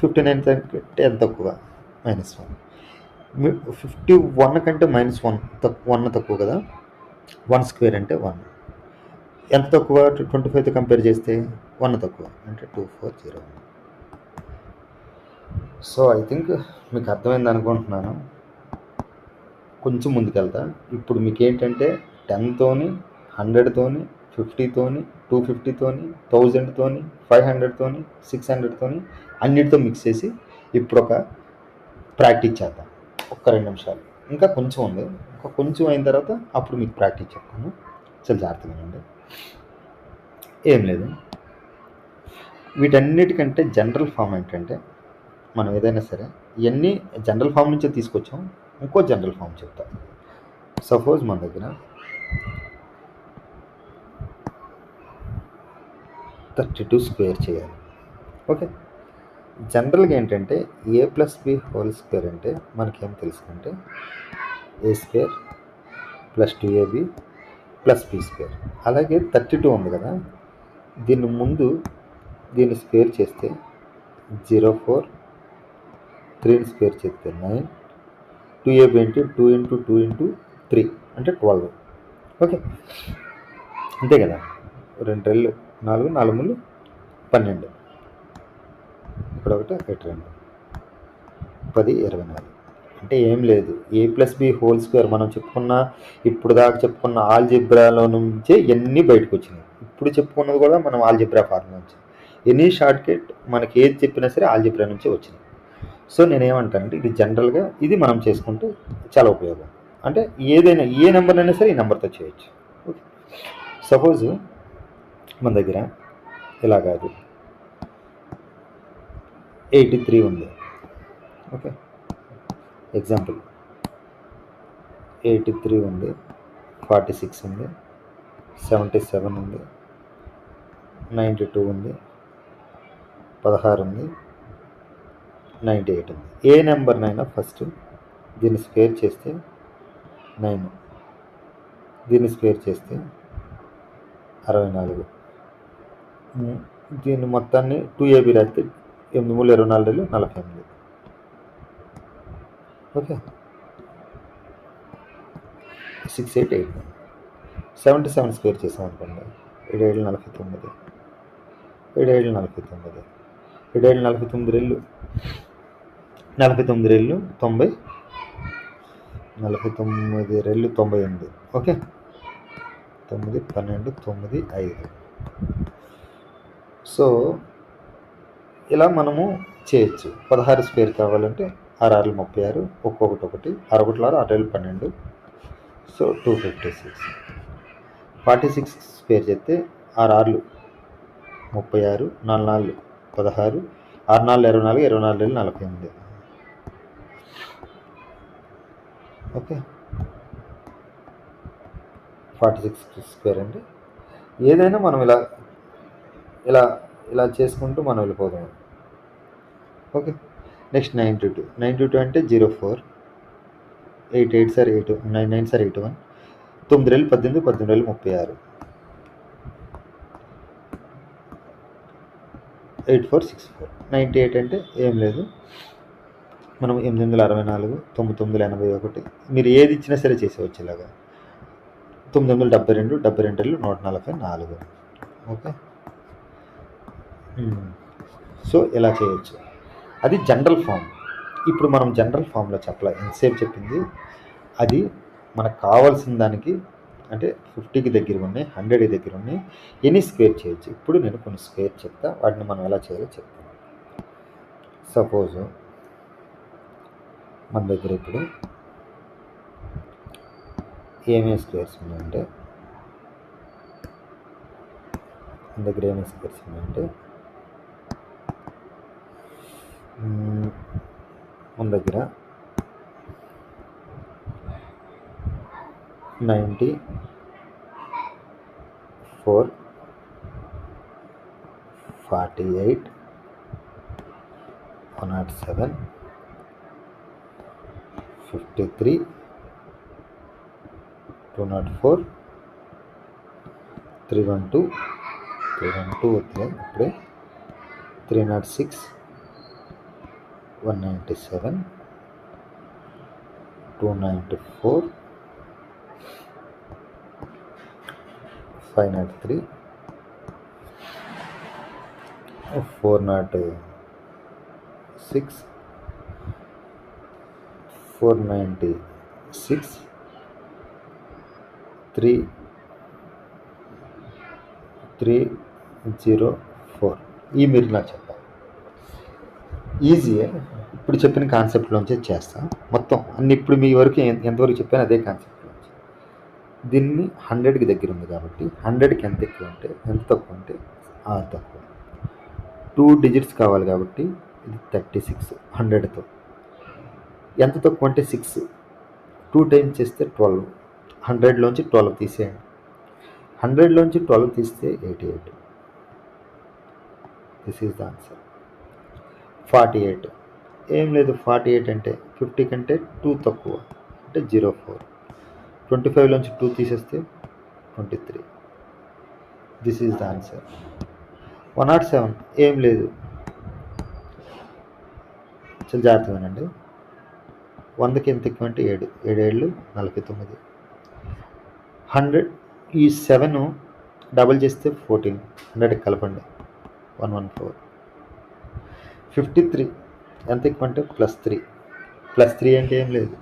59 కంటే ఎంత తక్కువ -1. 51 కంటే -1 తక్కువ కదా. 1 స్క్వేర్ అంటే 1. ఎంత తక్కువ 25తో కంపేర్ చేస్తే 1 తక్కువ అంటే 2401. సో ఐ థింక్ మీకు అర్థమైంది అనుకుంటున్నాను. కొంచెం ముందుకెళ్తా. ఇప్పుడు మీకు ఏంటంటే 10తోని 100తోని 50తోని 250తోని 1000తోని 500తోని 600తోని అన్నిటితో మిక్స్ చేసి ఇప్పుడు ఒక ప్రాక్టీస్ చేద్దాం. ఒక్క 2 నిమిషాలు. ఇంకా కొంచెం ఉంది. ఇంకా కొంచెం అయిన తర్వాత అప్పుడు మీకు ప్రాక్టీస్ చెప్తాను. చాలా జాగ్రత్తగా ఉండండి. ఏం లేదు, వీటన్నిటికంటే జనరల్ ఫామ్ ఏంటంటే మనం ఏదైనా సరే ఇవన్నీ జనరల్ ఫామ్ నుంచే తీసుకొచ్చాం. ఇంకో జనరల్ ఫామ్ చెప్తా. సపోజ్ మన దగ్గర 32 స్క్వేర్ చేయాలి. ఓకే, జనరల్గా ఏంటంటే a + b హోల్ స్క్వేర్ అంటే మనకేం తెలుసుకుంటే a² + 2ab + b². అలాగే 32 ఉంది కదా, దీన్ని ముందు దీన్ని స్క్వేర్ చేస్తే 04, 3ని స్క్వేర్ చేస్తే 9, 2ab అంటే 2 × 2 × 3 అంటే 12. ఓకే, అంతే కదా. 2 రెళ్ళు 4, 4 ముళ్ళు 12. ఇక్కడ ఒకటి 2 10 24. అంటే ఏం లేదు, a + b హోల్ స్క్వేర్ మనం ఇప్పుడు దాకా చెప్పుకున్న ఆల్జిబ్రాలో నుంచే ఇవన్నీ బయటకు వచ్చినాయి. ఇప్పుడు చెప్పుకున్నది కూడా మనం ఆల్జిబ్రా ఫార్ములా నుంచి. ఎనీ షార్ట్ కట్ మనకి ఏది చెప్పినా సరే ఆల్జిబ్రా నుంచే వచ్చినాయి. సో నేనేమంటానంటే ఇది జనరల్గా ఇది మనం చేసుకుంటే చాలా ఉపయోగం. అంటే ఏదైనా ఏ నెంబర్ అయినా సరే ఈ నెంబర్తో చేయొచ్చు. ఓకే, సపోజ్ మన దగ్గర ఇలా కాదు 83 ఉంది. ఓకే, ఎగ్జాంపుల్ 83 ఉంది, 46 ఉంది, 77 ఉంది, 92 ఉంది, 16 ఉంది, 98 ఉంది. ఏ నెంబర్నైనా ఫస్ట్ దీన్ని స్క్వేర్ చేస్తే 9, దీన్ని స్క్వేర్ చేస్తే 64, దీన్ని మొత్తాన్ని 2ab రాస్తే 8 3 24 48. ఓకే, 6889. 77 స్క్వేర్ చేసాం అనుకోండి 7 49, 7 49, 7 49 రెళ్ళు 49 రెళ్ళు 90, 49 రెళ్ళు 98. ఓకే, 9 12 9 5. సో ఇలా మనము చేయొచ్చు. 16 స్క్వేర్ కావాలంటే 6 6 36, ఒక్కొక్కటి 1, 6 1 6, 6 12, సో 256. 46 స్క్వేర్ చేస్తే 6 6 36, 4 4 16, 6 4 24, 24 48. ఓకే, 46 స్క్వేర్ అంటే ఏదైనా మనం ఇలా ఇలా చేసుకుంటూ మనం వెళ్ళిపోదాం. ఓకే, నెక్స్ట్ 9 to 2 అంటే 04, 8 8 సార్ 8, 9 9 సార్ 81, 9 రెళ్ళు 18, 18 రెళ్ళు 36, 8464. 98 అంటే ఏం లేదు, మనం 864, 981, మీరు ఏది ఇచ్చినా సరే చేసేవచ్చు ఇలాగా. 972, 72 రెళ్ళు 144. ఓకే, సో ఇలా చేయొచ్చు. అది జనరల్ ఫామ్. ఇప్పుడు మనం జనరల్ ఫామ్లో చెప్పాలి, ఎంతసేపు చెప్పింది అది మనకు కావాల్సిన దానికి, అంటే 50కి దగ్గర ఉన్నాయి, 100కి దగ్గర ఉన్నాయి, ఎనీ స్క్వేర్ చేయొచ్చు. ఇప్పుడు నేను కొన్ని స్క్వేర్ చెప్తా, వాటిని మనం ఎలా చేయాలో చెప్తాను. సపోజ్ మన దగ్గర ఇప్పుడు ఏమేమి స్క్వేర్స్ ఉన్నాయంటే, మన దగ్గర ఏమేమి స్క్వేర్స్ ఉన్నాయంటే మన దగ్గర 94, 48, 107, 53, 204, 312 వద్దులే ఇప్పుడే, 306, 197, 294, 503, 406, 496, 304. ఈ మీరు నాకు చెప్పాలి. ఈజీయే, ఇప్పుడు చెప్పిన కాన్సెప్ట్లోంచే చేస్తా మొత్తం అన్ని. ఇప్పుడు మీ వరకు ఎంతవరకు చెప్పాను అదే కాన్సెప్ట్లోంచి. దీన్ని 100కి దగ్గర ఉంది కాబట్టి 100కి ఎంత ఎక్కువ ఉంటే, ఎంత తక్కువ ఉంటే 6 తక్కువ. 2 డిజిట్స్ కావాలి కాబట్టి ఇది 36 100తో. ఎంత తక్కువ అంటే 6, 2 టైమ్స్ చేస్తే 12, 100లోంచి 12 తీసేయండి. 100లోంచి 12 తీస్తే 88. This is the answer. 48 ఏం లేదు, 48 అంటే 50 కంటే 2 తక్కువ అంటే 04. 25లోంచి 2 తీసేస్తే 23. This is the answer. 107 ఏం లేదు, చాలా జాగ్రత్తగానండి. 100కి ఎంత ఎక్కువ అంటే 7, 7 ఏళ్ళు 49. 100 ఈ 7 డబల్ చేస్తే 14, 100కి కలపండి 114. 53 ఎంత ఎక్కువ అంటే +3, +3 అంటే ఏం లేదు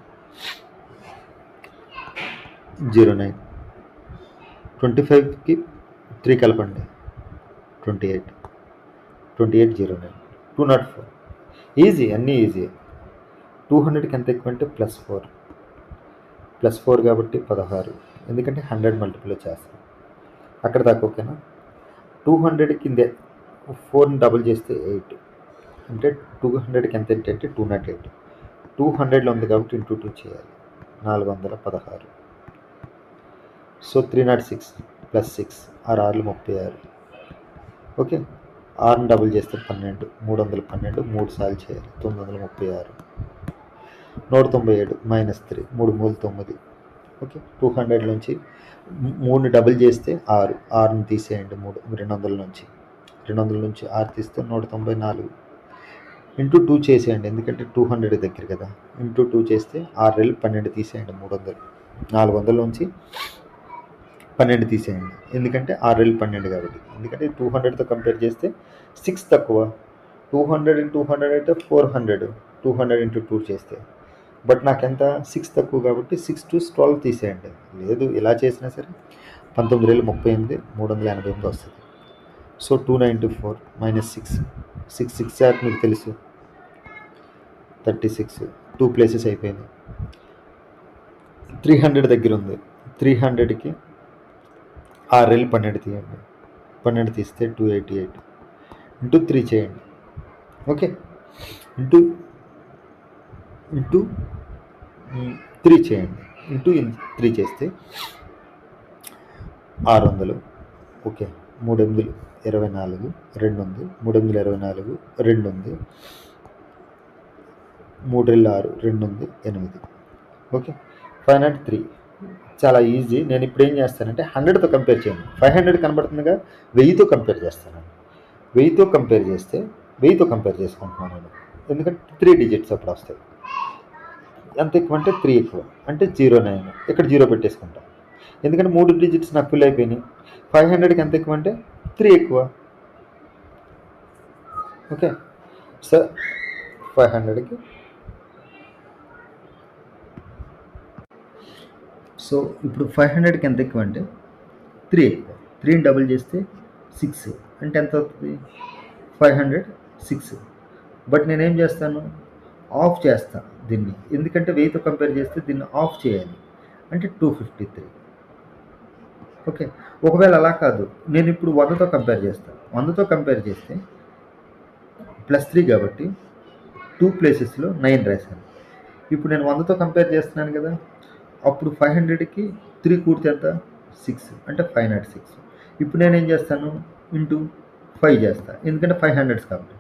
09. 25కి 3 కలపండి 28, 2809, 204. ఈజీ, అన్నీ ఈజీ. 200కి ఎంత ఎక్కువ అంటే +4, +4 కాబట్టి 16, ఎందుకంటే 100 మల్టిప్లై చేస్తాం. అక్కడ దాకా ఓకేనా. 200కి 4ని డబుల్ చేస్తే 8, అంటే 200కి ఎంత అంటే 208. 200లో ఉంది కాబట్టి ఇంటూ 2 చేయాలి, 416. సో 306 + 6, 6 36. ఓకే, 6ని డబుల్ చేస్తే 12, 312, 3 సార్లు చేయాలి, 936. 197 -3, 3 మూలు 9. ఓకే, 200లోంచి 3ని డబుల్ చేస్తే 6, 6ని తీసేయండి 3, 200 నుంచి 6 తీస్తే 194. ఇంటూ 2 చేసేయండి, ఎందుకంటే 200 దగ్గర కదా. ఇంటూ 2 చేస్తే 6 రెళ్ళు 12 తీసేయండి, 300. 400లోంచి 12 తీసేయండి, ఎందుకంటే 6 రెళ్ళు 12 కాబట్టి. ఎందుకంటే 200తో కంపేర్ చేస్తే 6 తక్కువ. 200 × 200 అయితే 400, 200 × 2 చేస్తే. బట్ నాకెంత 6 తక్కువ కాబట్టి 6 × 12 తీసేయండి. లేదు ఇలా చేసినా సరే 19 రెళ్ళు 38, 388 వస్తుంది. సో 294 - 6, 6 శాతం మీకు తెలుసు 36, 2 ప్లేసెస్ అయిపోయింది. 300 దగ్గర ఉంది, 300కి 6 రెళ్ళు 12 తీయండి, 12 తీస్తే 288. ఇంటూ 3 చేయండి. ఓకే, ఇంటూ 3 చేయండి, ఇంటూ 3 చేస్తే 600. ఓకే, 3 ఎనిమిదిలు 24, 2 ఉంది. 3 ఎనిమిదిలు 24, 2 ఉంది. 3 రెళ్ళు 6, 2 ఉంది, 8. ఓకే, 503. చాలా ఈజీ. నేను ఇప్పుడు ఏం చేస్తానంటే 100తో కంపేర్ చేయండి. 500 కనబడుతుందిగా, 1000తో కంపేర్ చేస్తాను. 1000తో కంపేర్ చేస్తే 1000తో కంపేర్ చేసుకుంటున్నాను నేను, ఎందుకంటే 3 డిజిట్స్ అప్పుడు వస్తాయి. ఎంత ఎక్కువ అంటే 3 ఎక్కువ, అంటే 09. ఇక్కడ 0 పెట్టేసుకుంటాం, ఎందుకంటే 3 డిజిట్స్ నాకు ఫుల్ అయిపోయినాయి. 500కి ఎంత ఎక్కువ అంటే 3 ఎక్కువ. ఓకే, సో 500కి సో ఇప్పుడు 500కి ఎంత ఎక్కువ అంటే 3 ఎక్కువ. 3ని డబుల్ చేస్తే 6, అంటే ఎంత అవుతుంది? 500, 6. బట్ నేనేం చేస్తాను, ఆఫ్ చేస్తాను దీన్ని, ఎందుకంటే 1000తో కంపేర్ చేస్తే దీన్ని ఆఫ్ చేయాలి, అంటే 253. ఓకే, ఒకవేళ అలా కాదు, నేను ఇప్పుడు 100తో కంపేర్ చేస్తాను. 100తో కంపేర్ చేస్తే +3 కాబట్టి 2 ప్లేసెస్లో 9 రాశాను. ఇప్పుడు నేను 100తో కంపేర్ చేస్తున్నాను కదా, అప్పుడు 500కి 3 కూడితే ఎంత? 6, అంటే 506. ఇప్పుడు నేనేం చేస్తాను, ఇంటూ 5 చేస్తాను, ఎందుకంటే 500 కాబట్టి.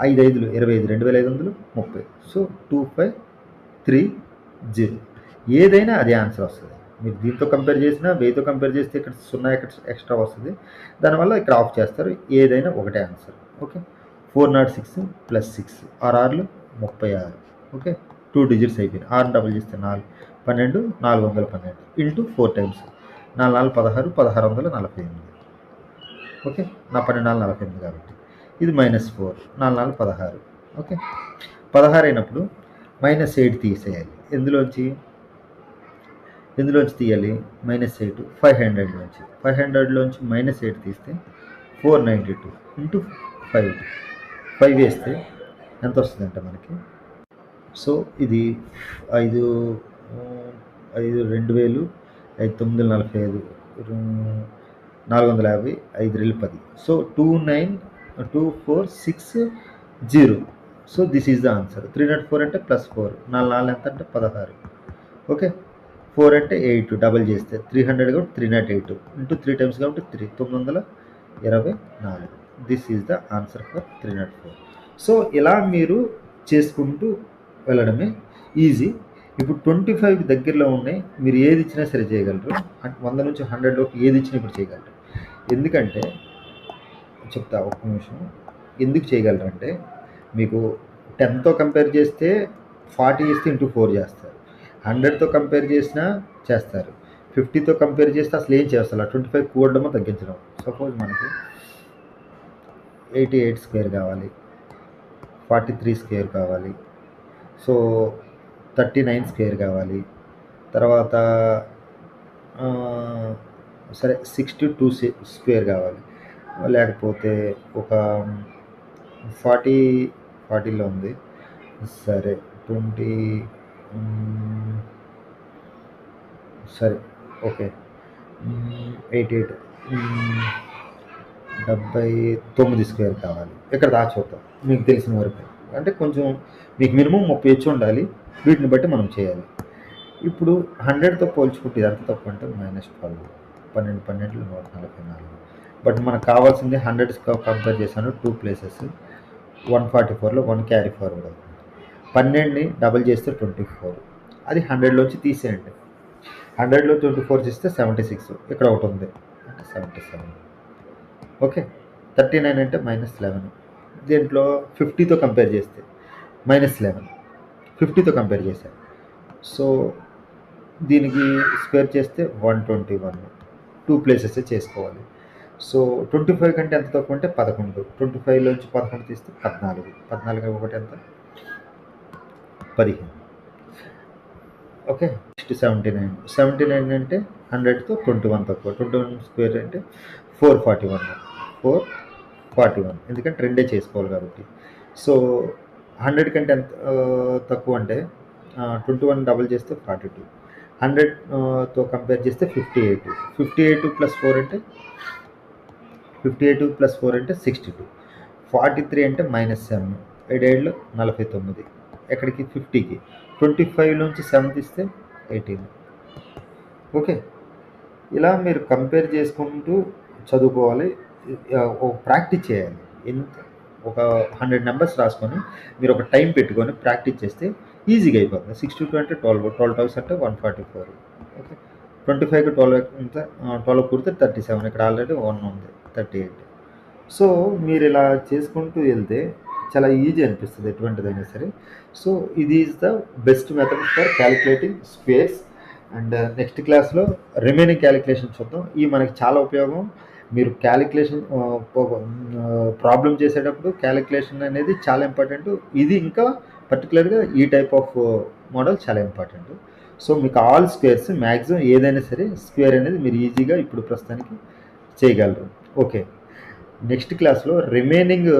5 5లు 25, 2500, 30. సో 2530. ఏదైనా అదే ఆన్సర్ వస్తుంది. మీరు దీంతో కంపేర్ చేసినా 1000తో కంపేర్ చేస్తే ఇక్కడ 0 ఎక్స్ట్రా వస్తుంది, దానివల్ల ఇక్కడ ఆఫ్ చేస్తారు. ఏదైనా ఒకటే ఆన్సర్. ఓకే, 406 + 6, 6 36. ఓకే, 2 డిజిట్స్ అయిపోయినాయి. 6 డబుల్ చేస్తే 4, 12, 412 ఇంటూ 4 టైమ్స్ 4 4 16, 1648. ఓకే, నా 12 48 కాబట్టి ఇది -4, 4 16. ఓకే, 16 అయినప్పుడు -8 తీసేయాలి. ఎందులోంచి తీయాలి? -8, 500లోంచి. 500లోంచి -8 తీస్తే 492 ఇంటూ 5. 5 వేస్తే ఎంత వస్తుందంటే మనకి, సో ఇది 5 2000, 5 9 45, 450, 5 రెళ్ళు 10. So 29246 so this is the answer. 304 అంటే +4, 4 ఎంత అంటే 16. ఓకే, 4 అంటే 8, డబల్ చేస్తే 300 కాబట్టి 308 ఇంటూ 3 టైమ్స్ కాబట్టి 924. This is the answer for 304. So ఇలా మీరు చేసుకుంటూ వెళ్ళడమే ఈజీ. ఇప్పుడు 25కి దగ్గరలో ఉన్నాయి, మీరు ఏది ఇచ్చినా సరే చేయగలరు. 100 నుంచి 100లోకి ఏది ఇచ్చినా ఇప్పుడు చేయగలరు. ఎందుకంటే చెప్తా, ఒక్క నిమిషం. ఎందుకు చేయగలరంటే, మీకు 10తో కంపేర్ చేస్తే 40 ఇస్తే ఇంటూ 4 చేస్తారు. 100తో కంపేర్ చేసినా చేస్తారు. 50తో కంపేర్ చేస్తే అసలు ఏం చేస్తారు, 25 కూడడమో తగ్గించడం. సపోజ్ మనకి 88 స్క్వేర్ కావాలి, 43 స్క్వేర్ కావాలి, సో 39 స్క్వేర్ కావాలి, తర్వాత సరే 62 స్క్వేర్ కావాలి, లేకపోతే ఒక 40లో ఉంది, సరే 20, సరే ఓకే 88, 79 స్క్వేర్ కావాలి. ఇక్కడ చూద్దాం మీకు తెలిసిన వరకు, అంటే కొంచెం మీకు మినిమం 30 వచ్చి ఉండాలి. వీటిని బట్టి మనం చేయాలి. ఇప్పుడు 100తో పోల్చుకుంటే ఇదంతా తప్పు అంటే -12, 12 12 144. బట్ మనకు కావాల్సింది 100 కంపేర్ చేశాను 2 ప్లేసెస్, 144లో 1 క్యారీ ఫార్వర్డ్ అవుతుంది. 12ని డబల్ చేస్తే 24, అది 100లోంచి తీసేయండి. 100లో 24 చేస్తే 76, ఇక్కడ ఒకటి ఉంది అంటే 77. ఓకే, 39 అంటే -11. దీంట్లో 50తో కంపేర్ చేస్తే -11, 50తో కంపేర్ చేశాను. సో దీనికి స్క్వేర్ చేస్తే 121, 2 ప్లేసెస్ చేసుకోవాలి. సో 25 కంటే ఎంత తక్కువ అంటే 11, 25లోంచి 11 తీస్తే 14, 14 ఒకటి ఎంత 15. ఓకే, నెక్స్ట్ 79, 79 అంటే 100తో 21 తక్కువ, 21 స్క్వేర్ అంటే 441, ఎందుకంటే 2 చేసుకోవాలి కాబట్టి. సో 100 కంటే ఎంత తక్కువ అంటే 21 డబుల్ చేస్తే 42, 100తో కంపేర్ చేస్తే 58, 58 + 4 అంటే 58 + 4 అంటే 62, 43 అంటే -7, 7 49, ఎక్కడికి 50కి. 25లోంచి 7 తీస్తే 18. ఓకే, ఇలా మీరు కంపేర్ చేసుకుంటూ చదువుకోవాలి. ప్రాక్టీస్ చేయాలి. ఎంత ఒక 100 నెంబర్స్ రాసుకొని మీరు ఒక టైం పెట్టుకొని ప్రాక్టీస్ చేస్తే ఈజీగా అయిపోతుంది. 6-2 అంటే 12, 12 టౌస్ అంటే 144. ఓకే, 25కి 12 ఎంత 12 కూడితే 37, ఇక్కడ ఆల్రెడీ 1 ఉంది 38. సో మీరు ఇలా చేసుకుంటూ వెళ్తే చాలా ఈజీ అనిపిస్తుంది ఎటువంటిదైనా సరే. సో ఇది is the best method for calculating squares. And next క్లాస్లో రిమైనింగ్ క్యాలిక్యులేషన్ చూద్దాం. ఇవి మనకి చాలా ఉపయోగం. మీరు క్యాలిక్యులేషన్ ప్రాబ్లం చేసేటప్పుడు క్యాలిక్యులేషన్ అనేది చాలా ఇంపార్టెంట్. ఇది ఇంకా పర్టికులర్గా ఈ టైప్ ఆఫ్ మోడల్ చాలా ఇంపార్టెంట్. సో మీకు ఆల్ స్క్వేర్స్ మ్యాక్సిమం ఏదైనా సరే స్క్వేర్ అనేది మీరు ఈజీగా ఇప్పుడు ప్రస్తుతానికి చేయగలరు. ఓకే, నెక్స్ట్ క్లాస్లో రిమైనింగ్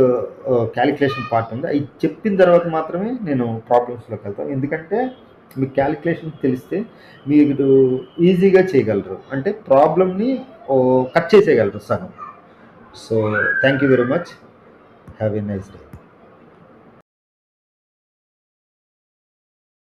క్యాలిక్యులేషన్ పార్ట్ ఉంది. అవి చెప్పిన తర్వాత మాత్రమే నేను ప్రాబ్లమ్స్లోకి వెళ్తాను. ఎందుకంటే మీకు క్యాలిక్యులేషన్ తెలిస్తే మీరు ఈజీగా చేయగలరు, అంటే ప్రాబ్లమ్ని కట్ చేసేయగలరు సగం. So thank you very much. Have a nice day.